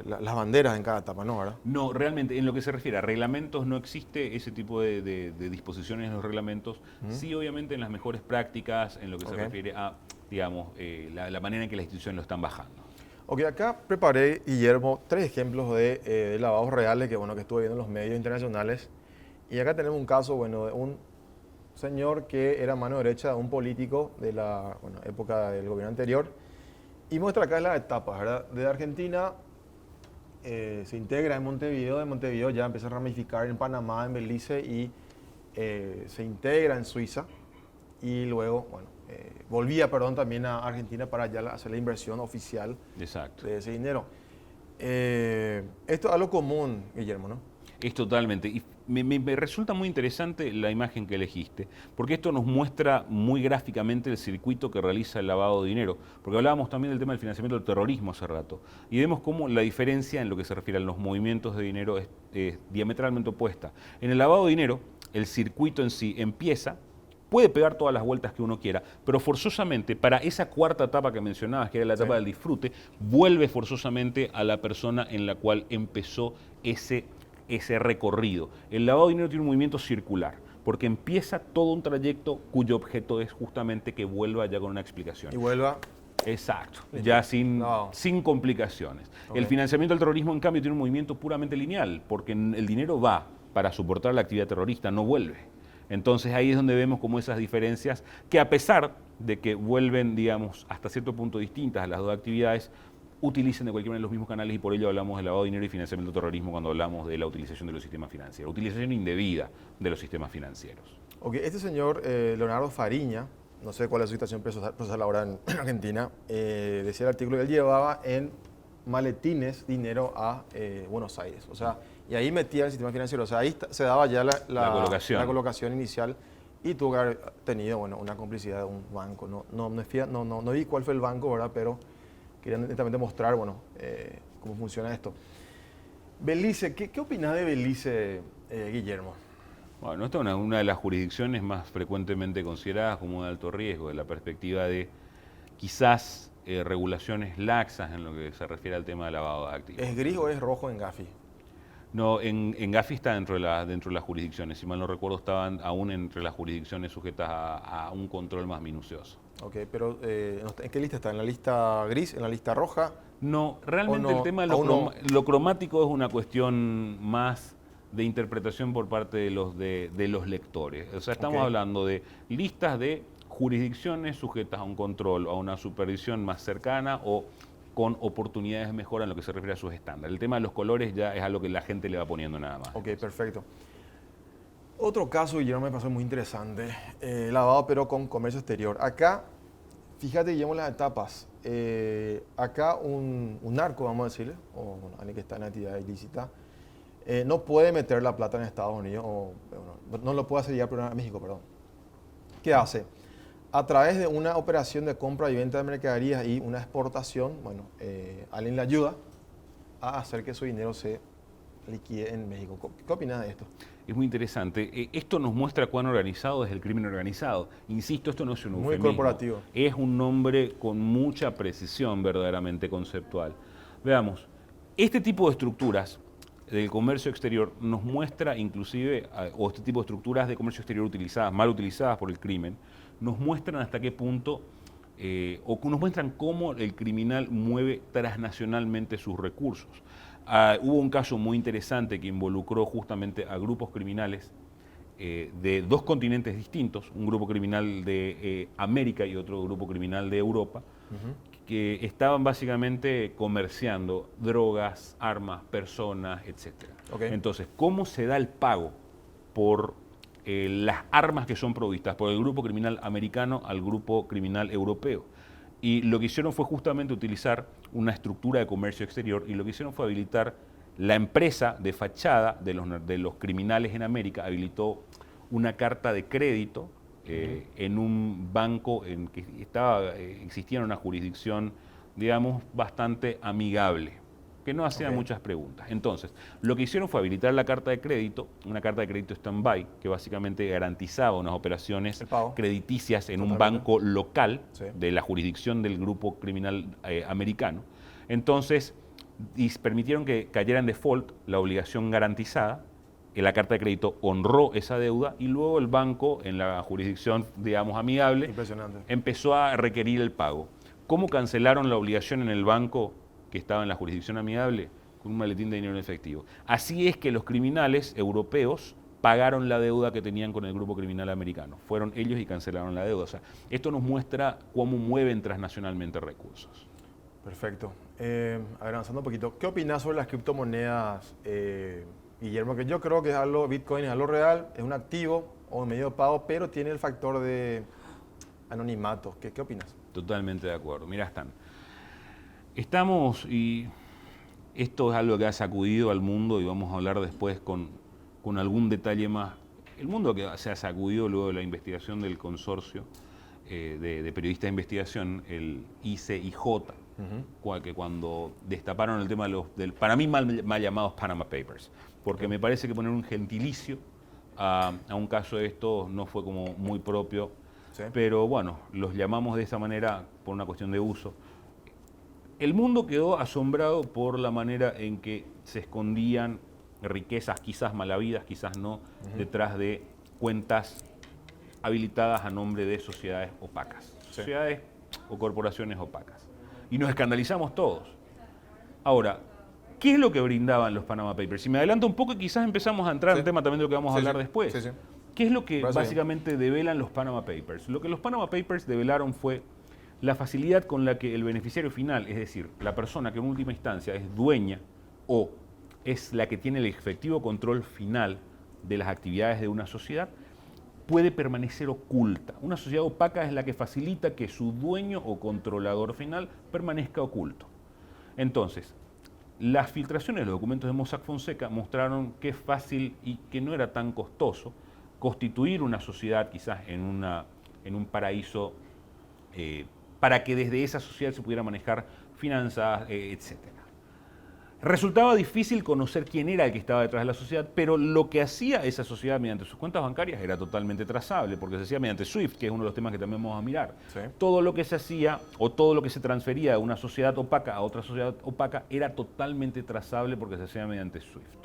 las banderas en cada etapa, ¿no? ¿Verdad? No, realmente, en lo que se refiere a reglamentos, no existe ese tipo de disposiciones en los reglamentos. Sí, obviamente, en las mejores prácticas, en lo que se refiere a, digamos, la manera en que las instituciones lo están bajando. Ok, acá preparé, Guillermo, 3 ejemplos de lavados reales que, bueno, que estuve viendo en los medios internacionales. Y acá tenemos un caso, bueno, de un señor que era mano derecha de un político de la época del gobierno anterior. Y muestra acá las etapas, ¿verdad? De Argentina se integra en Montevideo, de Montevideo ya empieza a ramificar en Panamá, en Belice y se integra en Suiza. Y luego, bueno, volvía, también a Argentina para ya hacer la inversión oficial de ese dinero. Esto es algo común, Guillermo, ¿no? Es totalmente. Y me resulta muy interesante la imagen que elegiste, porque esto nos muestra muy gráficamente el circuito que realiza el lavado de dinero, porque hablábamos también del tema del financiamiento del terrorismo hace rato, y vemos cómo la diferencia en lo que se refiere a los movimientos de dinero es diametralmente opuesta. En el lavado de dinero, el circuito en sí empieza, puede pegar todas las vueltas que uno quiera, pero forzosamente para esa cuarta etapa que mencionabas, que era la etapa del disfrute, vuelve forzosamente a la persona en la cual empezó ese recorrido. El lavado de dinero tiene un movimiento circular, porque empieza todo un trayecto cuyo objeto es justamente que vuelva ya con una explicación. Y vuelva. Exacto, ya sin complicaciones. El financiamiento del terrorismo, en cambio, tiene un movimiento puramente lineal, porque el dinero va para soportar la actividad terrorista, no vuelve. Entonces ahí es donde vemos como esas diferencias que, a pesar de que vuelven, digamos, hasta cierto punto distintas a las dos actividades, utilizan de cualquier manera los mismos canales, y por ello hablamos de lavado de dinero y financiamiento del terrorismo cuando hablamos de la utilización de los sistemas financieros, utilización indebida de los sistemas financieros. Ok, este señor Leonardo Fariña, no sé cuál es su situación procesal ahora en Argentina, decía el artículo que él llevaba en maletines dinero a Buenos Aires. O sea, y ahí metía el sistema financiero. O sea, ahí se daba ya la colocación inicial y tuvo que haber tenido, bueno, una complicidad de un banco. No vi cuál fue el banco, ¿verdad? Pero quería netamente mostrar, bueno, cómo funciona esto. Belice, ¿qué opinas de Belice, Guillermo? Bueno, esta es una de las jurisdicciones más frecuentemente consideradas como de alto riesgo, de la perspectiva de quizás regulaciones laxas en lo que se refiere al tema de lavado de activos. ¿Es gris o es rojo en Gafi? No, en Gafi está dentro de las jurisdicciones, si mal no recuerdo estaban aún entre las jurisdicciones sujetas a un control más minucioso. Ok, pero ¿en qué lista está? ¿En la lista gris? ¿En la lista roja? No, realmente no, el tema de aún no. lo cromático es una cuestión más de interpretación por parte de los lectores. O sea, estamos Ok. hablando de listas de jurisdicciones sujetas a un control, a una supervisión más cercana o con oportunidades de mejora en lo que se refiere a sus estándares. El tema de los colores ya es algo que la gente le va poniendo nada más. Ok, perfecto. Otro caso, Guillermo, me pasó muy interesante. Lavado, pero con comercio exterior. Acá, fíjate, Guillermo, las etapas. Acá un narco, vamos a decirle, o bueno, alguien que está en actividad ilícita, no puede meter la plata en Estados Unidos, o bueno, no lo puede hacer ya, pero en México, perdón. ¿Qué hace? A través de una operación de compra y venta de mercaderías y una exportación, bueno, alguien le ayuda a hacer que su dinero se liquide en México. ¿Qué opinas de esto? Es muy interesante. Esto nos muestra cuán organizado es el crimen organizado. Insisto, esto no es un Muy eufemismo. corporativo. Es un nombre con mucha precisión verdaderamente conceptual. Veamos, este tipo de estructuras del comercio exterior nos muestra inclusive, o este tipo de estructuras de comercio exterior utilizadas, mal utilizadas por el crimen, nos muestran hasta qué punto, o nos muestran cómo el criminal mueve transnacionalmente sus recursos. Hubo un caso muy interesante que involucró justamente a grupos criminales de dos continentes distintos, un grupo criminal de América y otro grupo criminal de Europa, que estaban básicamente comerciando drogas, armas, personas, etc. Okay. Entonces, ¿cómo se da el pago por las armas que son provistas por el grupo criminal americano al grupo criminal europeo? Y lo que hicieron fue justamente utilizar una estructura de comercio exterior y lo que hicieron fue habilitar la empresa de fachada de los criminales en América, habilitó una carta de crédito en un banco en que existía una jurisdicción, digamos, bastante amigable, que no hacía muchas preguntas. Entonces, lo que hicieron fue habilitar la carta de crédito, una carta de crédito stand-by, que básicamente garantizaba unas operaciones crediticias en un banco local de la jurisdicción del grupo criminal americano. Entonces, permitieron que cayera en default la obligación garantizada, que la carta de crédito honró esa deuda y luego el banco, en la jurisdicción, digamos, amigable, empezó a requerir el pago. ¿Cómo cancelaron la obligación en el banco que estaba en la jurisdicción amigable? Con un maletín de dinero en efectivo. Así es que los criminales europeos pagaron la deuda que tenían con el grupo criminal americano. Fueron ellos y cancelaron la deuda. O sea, esto nos muestra cómo mueven transnacionalmente recursos. Perfecto. Avanzando un poquito, ¿qué opinas sobre las criptomonedas, Guillermo? Que yo creo que es algo, Bitcoin es algo real, es un activo o un medio de pago, pero tiene el factor de anonimato. ¿Qué opinas? Totalmente de acuerdo. Mira, estamos, y esto es algo que ha sacudido al mundo y vamos a hablar después con algún detalle más. El mundo que se ha sacudido luego de la investigación del consorcio de periodistas de investigación, el ICIJ, que cuando destaparon el tema de para mí mal llamados Panama Papers, porque me parece que poner un gentilicio a un caso de esto no fue como muy propio, pero bueno, los llamamos de esa manera por una cuestión de uso. El mundo quedó asombrado por la manera en que se escondían riquezas, quizás mal habidas, quizás no, detrás de cuentas habilitadas a nombre de sociedades opacas, sociedades o corporaciones opacas. Y nos escandalizamos todos. Ahora, ¿qué es lo que brindaban los Panama Papers? Si me adelanto un poco, quizás empezamos a entrar en el tema también de lo que vamos a hablar después. ¿Qué es lo que básicamente develan los Panama Papers? Lo que los Panama Papers develaron fue la facilidad con la que el beneficiario final, es decir, la persona que en última instancia es dueña o es la que tiene el efectivo control final de las actividades de una sociedad, puede permanecer oculta. Una sociedad opaca es la que facilita que su dueño o controlador final permanezca oculto. Entonces, las filtraciones de los documentos de Mossack Fonseca mostraron que es fácil y que no era tan costoso constituir una sociedad quizás en un paraíso para que desde esa sociedad se pudiera manejar finanzas, etc. Resultaba difícil conocer quién era el que estaba detrás de la sociedad, pero lo que hacía esa sociedad mediante sus cuentas bancarias era totalmente trazable, porque se hacía mediante SWIFT, que es uno de los temas que también vamos a mirar. Sí. Todo lo que se hacía o todo lo que se transfería de una sociedad opaca a otra sociedad opaca era totalmente trazable porque se hacía mediante SWIFT.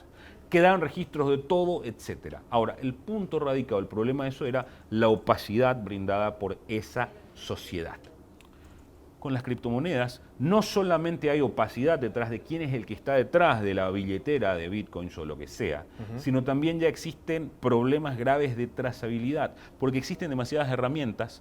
Quedaban registros de todo, etc. Ahora, el punto radicado, el problema de eso era la opacidad brindada por esa sociedad. Con las criptomonedas no solamente hay opacidad detrás de quién es el que está detrás de la billetera de bitcoins o lo que sea, sino también ya existen problemas graves de trazabilidad, porque existen demasiadas herramientas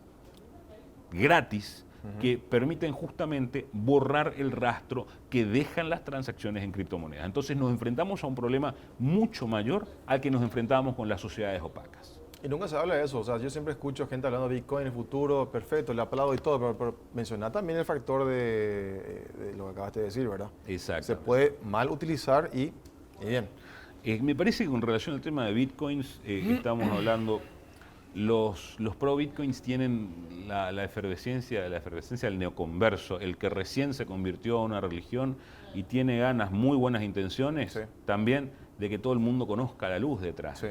gratis que permiten justamente borrar el rastro que dejan las transacciones en criptomonedas. Entonces nos enfrentamos a un problema mucho mayor al que nos enfrentábamos con las sociedades opacas. Y nunca se habla de eso. O sea, yo siempre escucho gente hablando de Bitcoin en el futuro, perfecto, le aplaudo y todo, pero mencionar también el factor de lo que acabaste de decir, ¿verdad? Exacto. Se puede mal utilizar y bien. Me parece que con relación al tema de Bitcoins, que estamos hablando, los pro Bitcoins tienen la efervescencia del neoconverso, el que recién se convirtió a una religión y tiene ganas, muy buenas intenciones, Sí. también de que todo el mundo conozca la luz detrás. Sí.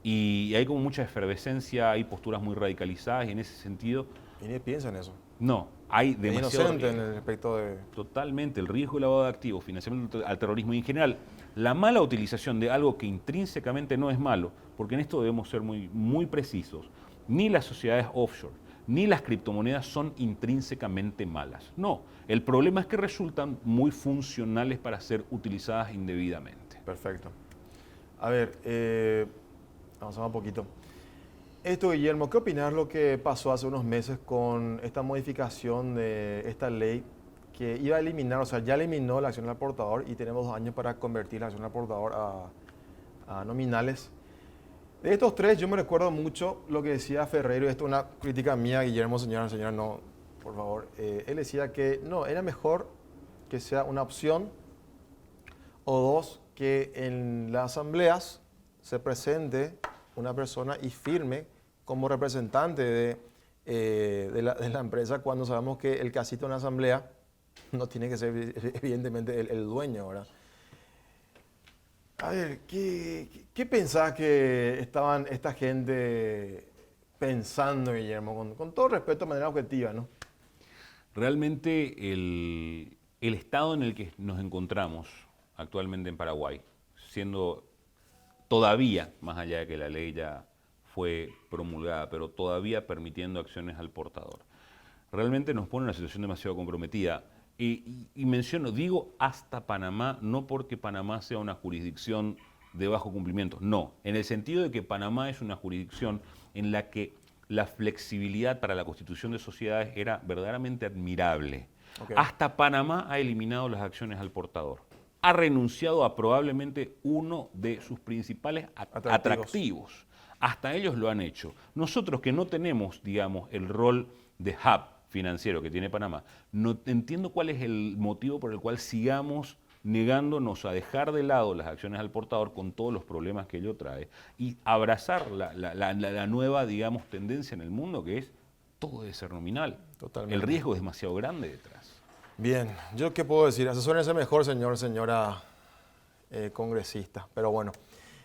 Y hay como mucha efervescencia, hay posturas muy radicalizadas y en ese sentido, Y ni piensa en eso. no, hay Es demasiado inocente en riesgo. el respecto de... Totalmente, el riesgo de lavado de activos, financiamiento al terrorismo y en general la mala utilización de algo que intrínsecamente no es malo, porque en esto debemos ser muy, muy precisos, ni las sociedades offshore, ni las criptomonedas son intrínsecamente malas. No, el problema es que resultan muy funcionales para ser utilizadas indebidamente. Perfecto. A ver, avanzamos un poquito. Esto, Guillermo, ¿qué opinas lo que pasó hace unos meses con esta modificación de esta ley que iba a eliminar, o sea, ya eliminó la acción al portador y tenemos 2 años para convertir la acción al portador a nominales? De estos tres, yo me recuerdo mucho lo que decía Ferreiro, y esto es una crítica mía, Guillermo, señora, no, por favor. Él decía que no, era mejor que sea una opción o 2, que en las asambleas se presente una persona y firme como representante de la empresa, cuando sabemos que el que asiste a una asamblea no tiene que ser evidentemente el dueño, ¿verdad? A ver, ¿qué pensás que estaban esta gente pensando, Guillermo? Con todo respeto, de manera objetiva, ¿no? Realmente el estado en el que nos encontramos actualmente en Paraguay, siendo todavía, más allá de que la ley ya fue promulgada, pero todavía permitiendo acciones al portador, realmente nos pone en una situación demasiado comprometida. Y menciono, digo hasta Panamá, no porque Panamá sea una jurisdicción de bajo cumplimiento, no, en el sentido de que Panamá es una jurisdicción en la que la flexibilidad para la constitución de sociedades era verdaderamente admirable. Okay. Hasta Panamá ha eliminado las acciones al portador. Ha renunciado a probablemente uno de sus principales atractivos. Hasta ellos lo han hecho. Nosotros que no tenemos, digamos, el rol de hub financiero que tiene Panamá, no entiendo cuál es el motivo por el cual sigamos negándonos a dejar de lado las acciones al portador con todos los problemas que ello trae y abrazar la nueva, digamos, tendencia en el mundo, que es todo debe ser nominal. Totalmente. El riesgo es demasiado grande detrás. Bien, ¿yo qué puedo decir? Asesórense mejor, señora congresista. Pero bueno,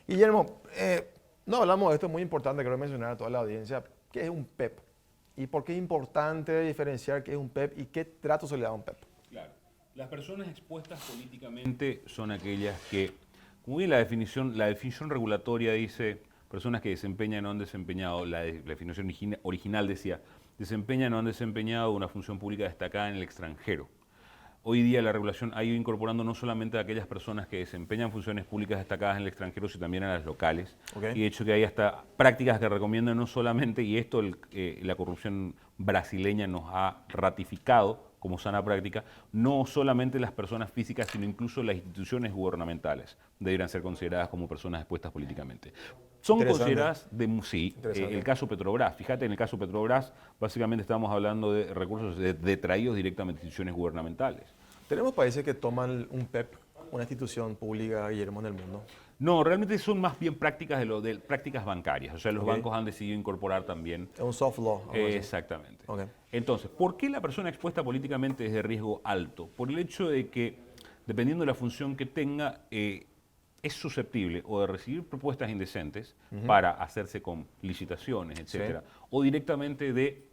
Guillermo, no hablamos de esto, es muy importante, quiero mencionar a toda la audiencia, ¿qué es un PEP? ¿Y por qué es importante diferenciar qué es un PEP y qué trato se le da a un PEP? Claro, las personas expuestas políticamente son aquellas que, como bien la definición regulatoria dice, personas que desempeñan o han desempeñado, la definición original decía, desempeñan o han desempeñado una función pública destacada en el extranjero. Hoy día la regulación ha ido incorporando no solamente a aquellas personas que desempeñan funciones públicas destacadas en el extranjero, sino también a las locales. Okay. Y de hecho que hay hasta prácticas que recomiendan no solamente, y esto la corrupción brasileña nos ha ratificado como sana práctica, no solamente las personas físicas, sino incluso las instituciones gubernamentales deberían ser consideradas como personas expuestas políticamente. Son consideradas sí, el caso Petrobras. Fíjate, en el caso Petrobras, básicamente estamos hablando de recursos detraídos directamente a instituciones gubernamentales. ¿Tenemos países que toman un PEP, una institución pública, Guillermo, en el mundo? No, realmente son más bien prácticas de prácticas bancarias. O sea, los bancos han decidido incorporar también. Es un soft law. Exactamente. Okay. Entonces, ¿por qué la persona expuesta políticamente es de riesgo alto? Por el hecho de que dependiendo de la función que tenga, es susceptible o de recibir propuestas indecentes para hacerse con licitaciones, etcétera, o directamente de,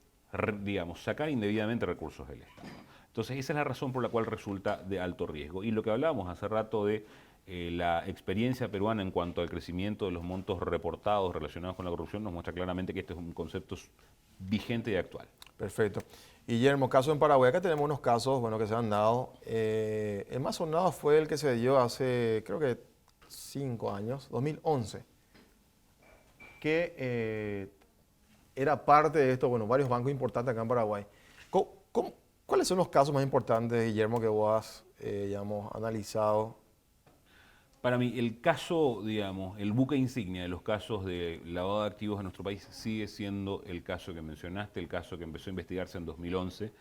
digamos, sacar indebidamente recursos del Estado. Entonces, esa es la razón por la cual resulta de alto riesgo. Y lo que hablábamos hace rato de la experiencia peruana en cuanto al crecimiento de los montos reportados relacionados con la corrupción nos muestra claramente que este es un concepto vigente y actual. Perfecto. Guillermo, caso en Paraguay, acá tenemos unos casos bueno, que se han dado. El más sonado fue el que se dio hace, creo que 5 años, 2011, que era parte de esto, bueno, varios bancos importantes acá en Paraguay. ¿Cuáles son los casos más importantes, Guillermo, que vos has, digamos, analizado? Para mí, el caso, digamos, el buque insignia de los casos de lavado de activos en nuestro país sigue siendo el caso que mencionaste, el caso que empezó a investigarse en 2011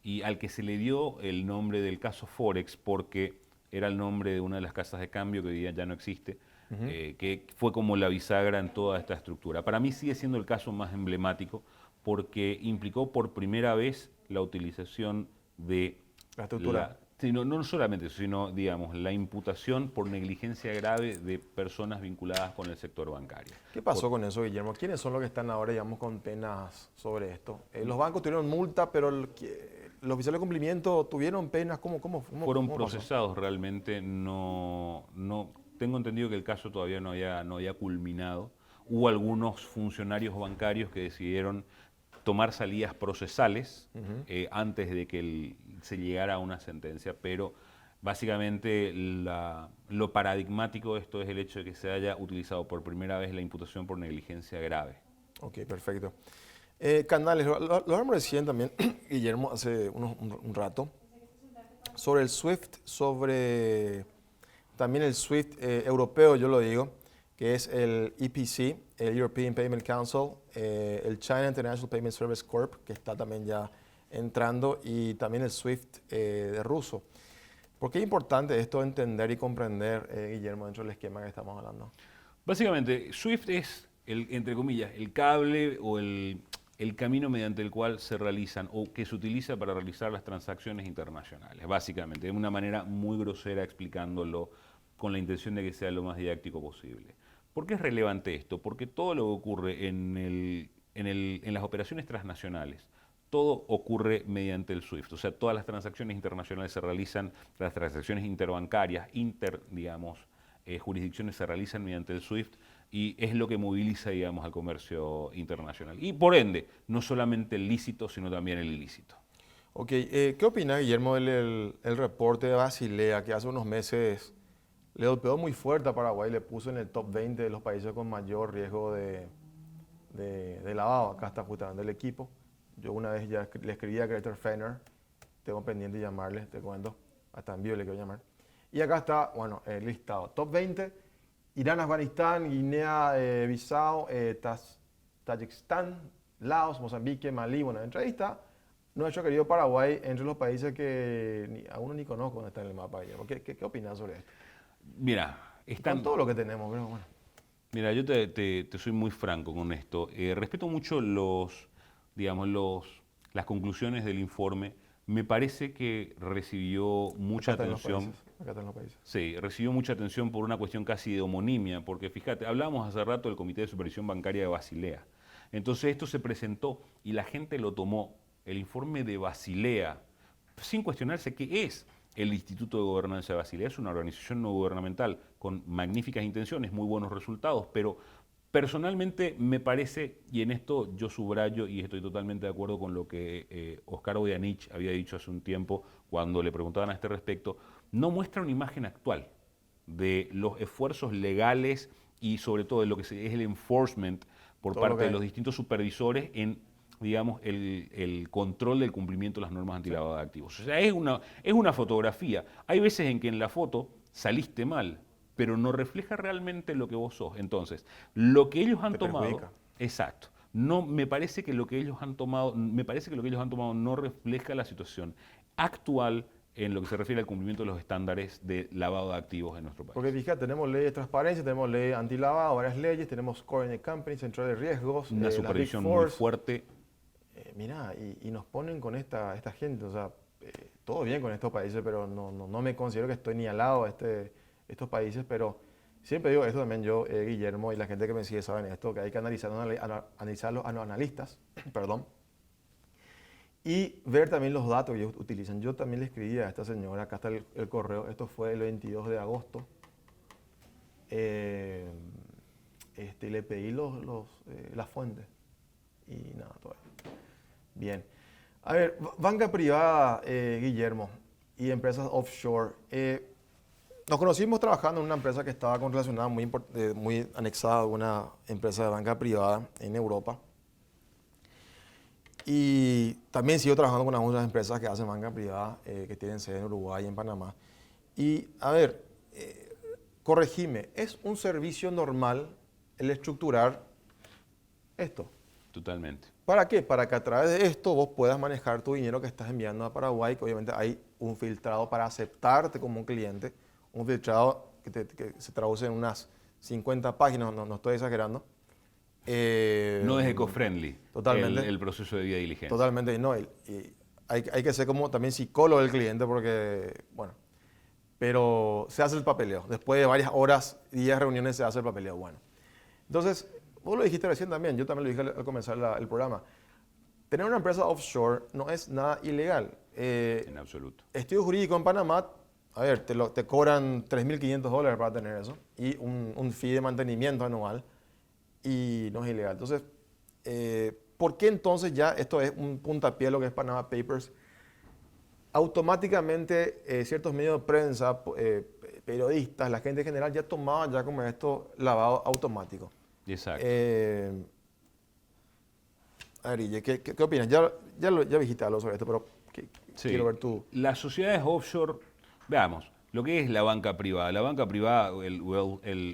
y al que se le dio el nombre del caso Forex porque era el nombre de una de las casas de cambio que hoy día ya no existe, que fue como la bisagra en toda esta estructura. Para mí sigue siendo el caso más emblemático porque implicó por primera vez la utilización de La estructura. no solamente eso, sino, digamos, la imputación por negligencia grave de personas vinculadas con el sector bancario. ¿Qué pasó con eso, Guillermo? ¿Quiénes son los que están ahora, digamos, con penas sobre esto? Los bancos tuvieron multa, pero los oficiales de cumplimiento tuvieron penas. Fueron cómo procesados realmente, no tengo entendido que el caso todavía no había culminado. Hubo algunos funcionarios bancarios que decidieron tomar salidas procesales antes de que se llegara a una sentencia, pero básicamente lo paradigmático de esto es el hecho de que se haya utilizado por primera vez la imputación por negligencia grave. Ok, perfecto. Canales, lo hablamos recién también, Guillermo, hace un rato, sobre el SWIFT, sobre también el SWIFT europeo, yo lo digo, que es el EPC, el European Payment Council, el China International Payment Service Corp, que está también ya entrando, y también el SWIFT de ruso. ¿Por qué es importante esto entender y comprender, Guillermo, dentro del esquema que estamos hablando? Básicamente, SWIFT es, entre comillas, el cable o el camino mediante el cual se realizan o que se utiliza para realizar las transacciones internacionales, básicamente, de una manera muy grosera explicándolo con la intención de que sea lo más didáctico posible. ¿Por qué es relevante esto? Porque todo lo que ocurre en las operaciones transnacionales, todo ocurre mediante el SWIFT, o sea, todas las transacciones internacionales se realizan, las transacciones interbancarias, digamos, jurisdicciones se realizan mediante el SWIFT y es lo que moviliza, digamos, al comercio internacional. Y por ende, no solamente el lícito, sino también el ilícito. Ok, ¿qué opina, Guillermo, del reporte de Basilea que hace unos meses le golpeó muy fuerte a Paraguay, le puso en el top 20 de los países con mayor riesgo de lavado? Acá está justamente el equipo. Yo una vez ya le escribí a Greter Fenner, tengo pendiente de llamarle, te cuento, hasta en vivo le quiero llamar. Y acá está, bueno, el listado. Top 20, Irán, Afganistán, Guinea, Bissau, Tayikistán, Laos, Mozambique, Malí. Bueno, entre ahí está nuestro querido Paraguay, entre los países que a uno ni conozco dónde está en el mapa. ¿Qué opinas sobre esto? Mira, Con todo lo que tenemos, creo, bueno. Mira, yo te soy muy franco con esto. Respeto mucho las conclusiones del informe. Me parece que recibió mucha atención. Acá están los países. Sí, recibió mucha atención por una cuestión casi de homonimia, porque fíjate, hablamos hace rato del Comité de Supervisión Bancaria de Basilea. Entonces esto se presentó y la gente lo tomó, el informe de Basilea, sin cuestionarse qué es el Instituto de Gobernanza de Basilea. Es una organización no gubernamental con magníficas intenciones, muy buenos resultados, pero personalmente me parece, y en esto yo subrayo y estoy totalmente de acuerdo con lo que Oscar Odeanich había dicho hace un tiempo cuando le preguntaban a este respecto, no muestra una imagen actual de los esfuerzos legales y sobre todo de lo que es el enforcement por parte de los distintos supervisores en, digamos, el control del cumplimiento de las normas antilavado de activos. O sea, es una fotografía. Hay veces en que en la foto saliste mal, pero no refleja realmente lo que vos sos. Entonces, lo que ellos han tomado, exacto, no me parece que lo que ellos han tomado, no refleja la situación actual en lo que se refiere al cumplimiento de los estándares de lavado de activos en nuestro país. Porque fíjate, tenemos ley de transparencia, tenemos ley antilavado, varias leyes, tenemos Core in the Company, Central de Riesgos, una supervisión muy fuerte. Mira, y nos ponen con esta gente, o sea, todo bien con estos países, pero no me considero que estoy ni al lado de estos países, pero siempre digo esto también yo, Guillermo, y la gente que me sigue saben esto, que hay que analizar, analizarlos a los analistas, perdón, y ver también los datos que ellos utilizan. Yo también le escribí a esta señora, acá está el correo, esto fue el 22 de agosto, y le pedí las fuentes, y nada, todavía. Bien. A ver, banca privada, Guillermo, y empresas offshore. Nos conocimos trabajando en una empresa que estaba relacionada muy anexada a una empresa de banca privada en Europa. Y también sigo trabajando con algunas empresas que hacen banca privada, que tienen sede en Uruguay y en Panamá. Y, a ver, corregime, ¿es un servicio normal el estructurar esto? Totalmente. ¿Para qué? Para que a través de esto vos puedas manejar tu dinero que estás enviando a Paraguay, que obviamente hay un filtrado para aceptarte como un cliente, un filtrado que se traduce en unas 50 páginas, no estoy exagerando. No es eco-friendly Totalmente. el proceso de debida diligencia. Totalmente, y no, y hay que ser como también psicólogo del cliente porque, bueno, pero se hace el papeleo. Después de varias horas, días de reuniones se hace el papeleo. Bueno, entonces, vos lo dijiste recién también, yo también lo dije al comenzar el programa. Tener una empresa offshore no es nada ilegal. En absoluto. Estudio jurídico en Panamá, a ver, te cobran $3.500 para tener eso y un fee de mantenimiento anual y no es ilegal. Entonces, ¿por qué entonces ya esto es un puntapié lo que es Panama Papers? Automáticamente ciertos medios de prensa, periodistas, la gente en general ya tomaban ya como esto lavado automático. Exacto. A ver, Guille, ¿qué opinas? Ya dijiste algo sobre esto, pero Sí. quiero ver tu... Las sociedades offshore, veamos, lo que es la banca privada, el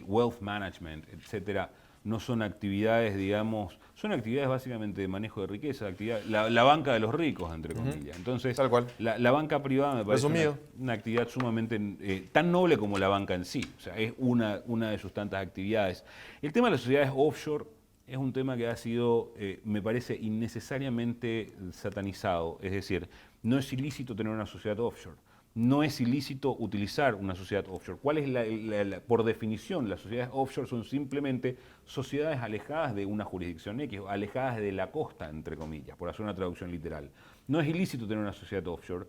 wealth management, etcétera, no son actividades, digamos, son actividades básicamente de manejo de riqueza, la banca de los ricos, entre comillas. Entonces, Tal cual. la banca privada me parece Resumido. una actividad sumamente tan noble como la banca en sí, o sea, es una de sus tantas actividades. El tema de las sociedades offshore es un tema que ha sido, me parece, innecesariamente satanizado. Es decir, no es ilícito tener una sociedad offshore. No es ilícito utilizar una sociedad offshore. ¿Cuál es por definición? Las sociedades offshore son simplemente sociedades alejadas de una jurisdicción X, alejadas de la costa, entre comillas, por hacer una traducción literal. No es ilícito tener una sociedad offshore.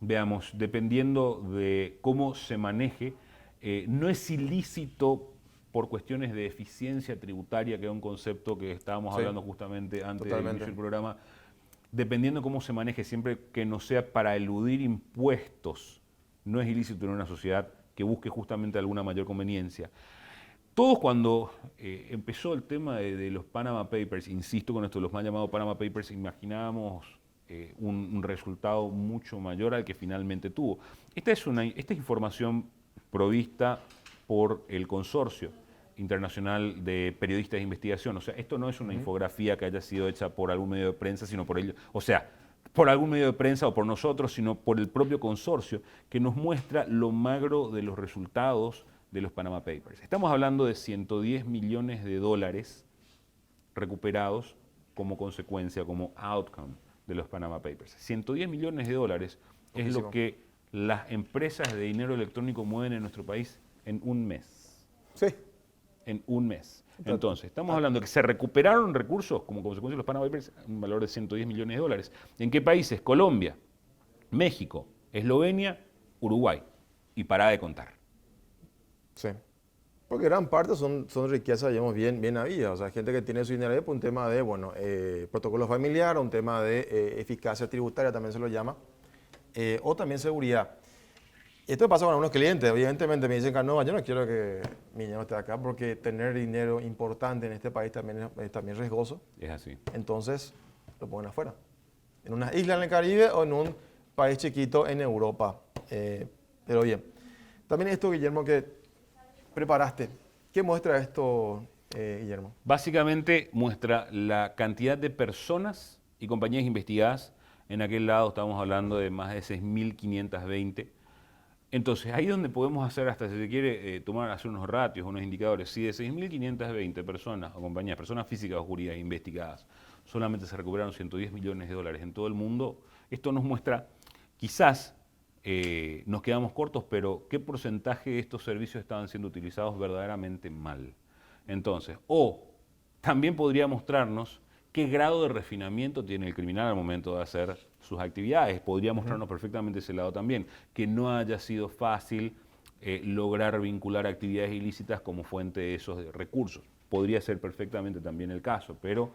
Veamos, dependiendo de cómo se maneje, no es ilícito por cuestiones de eficiencia tributaria, que es un concepto que estábamos hablando justamente antes del inicio del programa, dependiendo de cómo se maneje, siempre que no sea para eludir impuestos, no es ilícito en una sociedad que busque justamente alguna mayor conveniencia. Todos cuando empezó el tema de los Panama Papers, insisto con esto, los mal llamados Panama Papers, imaginábamos un resultado mucho mayor al que finalmente tuvo. Esta es información provista por el consorcio internacional de periodistas de investigación. O sea, esto no es una infografía que haya sido hecha por algún medio de prensa, sino por ellos. O sea, por algún medio de prensa o por nosotros, sino por el propio consorcio, que nos muestra lo magro de los resultados de los Panama Papers. Estamos hablando de 110 millones de dólares recuperados como consecuencia, como outcome de los Panama Papers. 110 millones de dólares es lo que las empresas de dinero electrónico mueven en nuestro país en un mes. Sí. En un mes. Entonces, estamos hablando de que se recuperaron recursos como consecuencia de los Panama Papers, un valor de 110 millones de dólares. ¿En qué países? Colombia, México, Eslovenia, Uruguay. Y para de contar. Sí. Porque gran parte son riquezas, digamos, bien habidas. O sea, gente que tiene su dinero ahí por un tema de, bueno, protocolo familiar, un tema de eficacia tributaria, también se lo llama, o también seguridad. Esto pasa con algunos clientes. Evidentemente me dicen que no, yo no quiero que mi dinero esté acá porque tener dinero importante en este país también es también riesgoso. Es así. Entonces lo ponen afuera. En una isla en el Caribe o en un país chiquito en Europa. Pero bien. También esto, Guillermo, que preparaste. ¿Qué muestra esto, Guillermo? Básicamente muestra la cantidad de personas y compañías investigadas. En aquel lado estamos hablando de más de 6.520. Entonces, ahí es donde podemos hacer, hasta si se quiere hacer unos ratios, unos indicadores. Si de 6.520 personas o compañías, personas físicas o jurídicas investigadas, solamente se recuperaron 110 millones de dólares en todo el mundo, esto nos muestra quizás nos quedamos cortos, pero ¿qué porcentaje de estos servicios estaban siendo utilizados verdaderamente mal? Entonces, o también podría mostrarnos qué grado de refinamiento tiene el criminal al momento de hacer sus actividades. Podría mostrarnos perfectamente ese lado también, que no haya sido fácil lograr vincular actividades ilícitas como fuente de esos recursos. Podría ser perfectamente también el caso, pero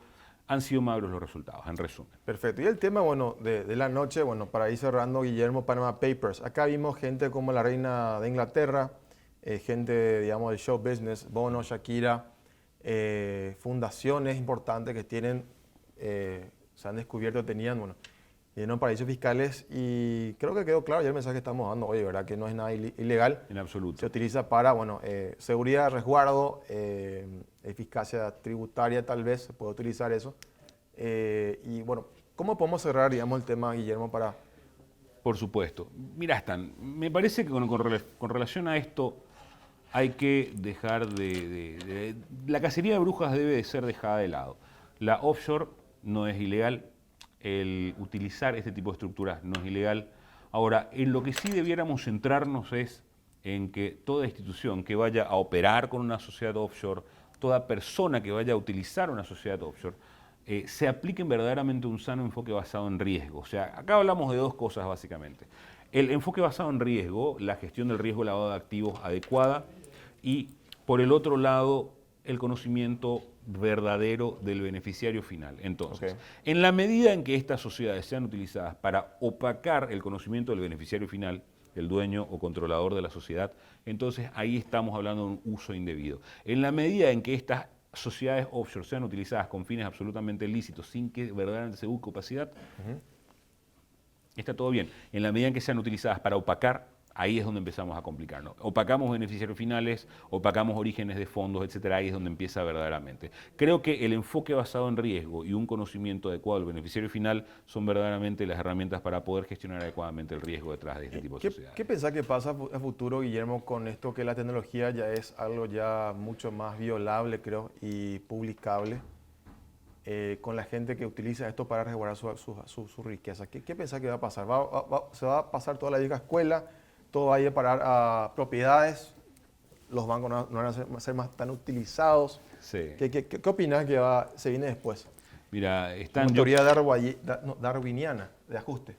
han sido magros los resultados, en resumen. Perfecto. Y el tema, bueno, de la noche, bueno, para ir cerrando, Guillermo, Panama Papers. Acá vimos gente como la reina de Inglaterra, gente, digamos, del show business, Bono, Shakira, fundaciones importantes que tienen, se han descubierto, tenían, bueno, tienen paraísos fiscales y creo que quedó claro ya el mensaje que estamos dando hoy, ¿verdad? Que no es nada ilegal. En absoluto. Se utiliza para, bueno, seguridad, resguardo, eficacia tributaria tal vez, se puede utilizar eso. Y bueno, ¿cómo podemos cerrar, digamos, el tema, Guillermo, para... Por supuesto. Mira, Stan, me parece que con relación a esto hay que dejar la cacería de brujas debe de ser dejada de lado. La offshore no es ilegal, el utilizar este tipo de estructuras no es ilegal. Ahora, en lo que sí debiéramos centrarnos es en que toda institución que vaya a operar con una sociedad offshore, toda persona que vaya a utilizar una sociedad offshore, se apliquen verdaderamente un sano enfoque basado en riesgo. O sea, acá hablamos de dos cosas básicamente. El enfoque basado en riesgo, la gestión del riesgo lavado de activos adecuada y, por el otro lado, el conocimiento verdadero del beneficiario final. Entonces, en la medida en que estas sociedades sean utilizadas para opacar el conocimiento del beneficiario final, el dueño o controlador de la sociedad, entonces ahí estamos hablando de un uso indebido. En la medida en que estas sociedades offshore sean utilizadas con fines absolutamente lícitos, sin que verdaderamente se busque opacidad, está todo bien. En la medida en que sean utilizadas para opacar, ahí es donde empezamos a complicarnos. Opacamos beneficiarios finales, opacamos orígenes de fondos, etcétera. Ahí es donde empieza verdaderamente. Creo que el enfoque basado en riesgo y un conocimiento adecuado del beneficiario final son verdaderamente las herramientas para poder gestionar adecuadamente el riesgo detrás de este tipo de sociedades. ¿Qué pensás que pasa a futuro, Guillermo, con esto que la tecnología ya es algo ya mucho más violable, creo, y publicable? Con la gente que utiliza esto para resguardar su riqueza. ¿Qué pensás que va a pasar? ¿Se va a pasar toda la vieja escuela? ¿Todo va a ir a parar a propiedades? ¿Los bancos no van a ser más tan utilizados? Sí. ¿Qué opinás que se viene después? Mira, Una teoría darwiniana de ajuste.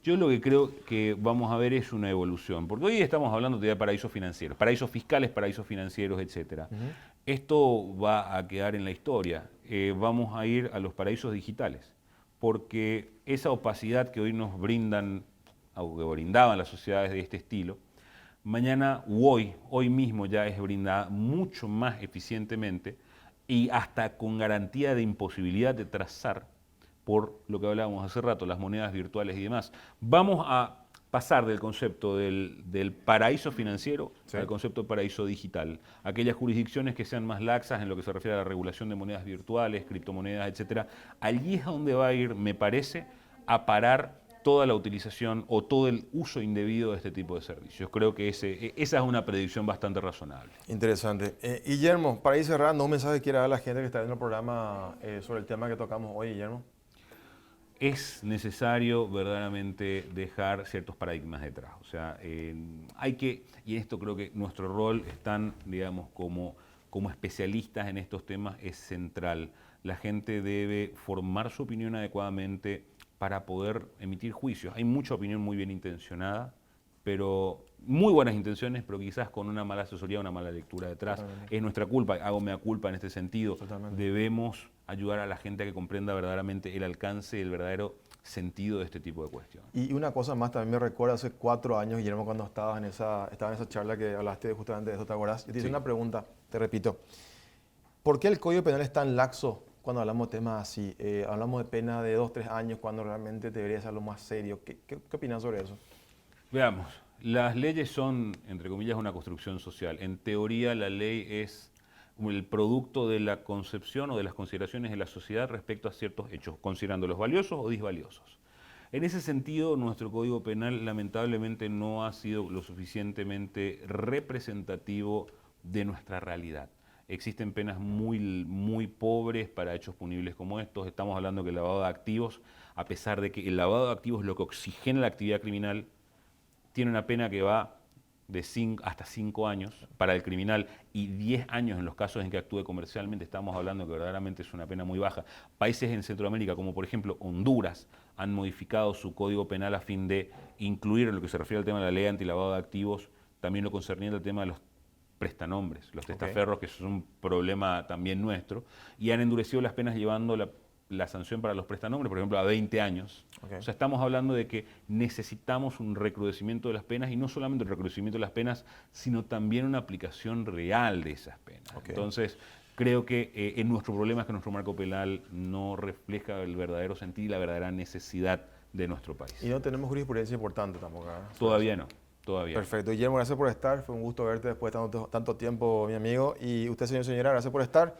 Yo lo que creo que vamos a ver es una evolución, porque hoy estamos hablando de paraísos financieros, paraísos fiscales, paraísos financieros, etcétera. Esto va a quedar en la historia. Vamos a ir a los paraísos digitales, porque esa opacidad que hoy nos brindan, o que brindaban las sociedades de este estilo, mañana u hoy mismo ya es brindada mucho más eficientemente y hasta con garantía de imposibilidad de trazar por lo que hablábamos hace rato, las monedas virtuales y demás. Vamos a pasar del concepto del paraíso financiero al concepto de paraíso digital. Aquellas jurisdicciones que sean más laxas en lo que se refiere a la regulación de monedas virtuales, criptomonedas, etcétera, allí es a donde va a ir, me parece, a parar toda la utilización o todo el uso indebido de este tipo de servicios. Creo que esa es una predicción bastante razonable. Interesante. Guillermo, para ir cerrando, un mensaje que quiera dar a la gente que está viendo el programa sobre el tema que tocamos hoy, Guillermo. Es necesario verdaderamente dejar ciertos paradigmas detrás. O sea, hay que, y en esto creo que nuestro rol están, digamos, como especialistas en estos temas es central. La gente debe formar su opinión adecuadamente para poder emitir juicios. Hay mucha opinión muy bien intencionada, pero muy buenas intenciones, pero quizás con una mala asesoría, una mala lectura detrás. Totalmente. Es nuestra culpa, hago mea culpa en este sentido. Totalmente. Debemos ayudar a la gente a que comprenda verdaderamente el alcance y el verdadero sentido de este tipo de cuestiones. Y una cosa más, también me recuerda hace 4 años, Guillermo, cuando estaba en esa charla que hablaste justamente de eso, ¿te acuerdas? Yo te hice una pregunta, te repito. ¿Por qué el Código Penal es tan laxo cuando hablamos de temas así? Hablamos de pena de 2-3 años cuando realmente debería ser lo más serio. ¿Qué opinas sobre eso? Veamos, las leyes son, entre comillas, una construcción social. En teoría, la ley es el producto de la concepción o de las consideraciones de la sociedad respecto a ciertos hechos, considerándolos valiosos o disvaliosos. En ese sentido, nuestro Código Penal lamentablemente no ha sido lo suficientemente representativo de nuestra realidad. Existen penas muy pobres para hechos punibles como estos. Estamos hablando que el lavado de activos a pesar de que el lavado de activos es lo que oxigena la actividad criminal, tiene una pena que va de hasta 5 años para el criminal y 10 años en los casos en que actúe comercialmente. Estamos hablando que verdaderamente es una pena muy baja. Países en Centroamérica, como por ejemplo Honduras, han modificado su código penal a fin de incluir en lo que se refiere al tema de la ley antilavado de activos, también lo concerniente al tema de los prestanombres, los testaferros, que es un problema también nuestro, y han endurecido las penas llevando la sanción para los prestanombres, por ejemplo, a 20 años. O sea, estamos hablando de que necesitamos un recrudecimiento de las penas, y no solamente el recrudecimiento de las penas, sino también una aplicación real de esas penas. Entonces, creo que nuestro problema es que nuestro marco penal no refleja el verdadero sentido y la verdadera necesidad de nuestro país. Y no tenemos jurisprudencia importante tampoco, ¿verdad? Todavía no. Todavía. Perfecto. Guillermo, gracias por estar. Fue un gusto verte después de tanto tiempo, mi amigo. Y usted, señor y señora, gracias por estar.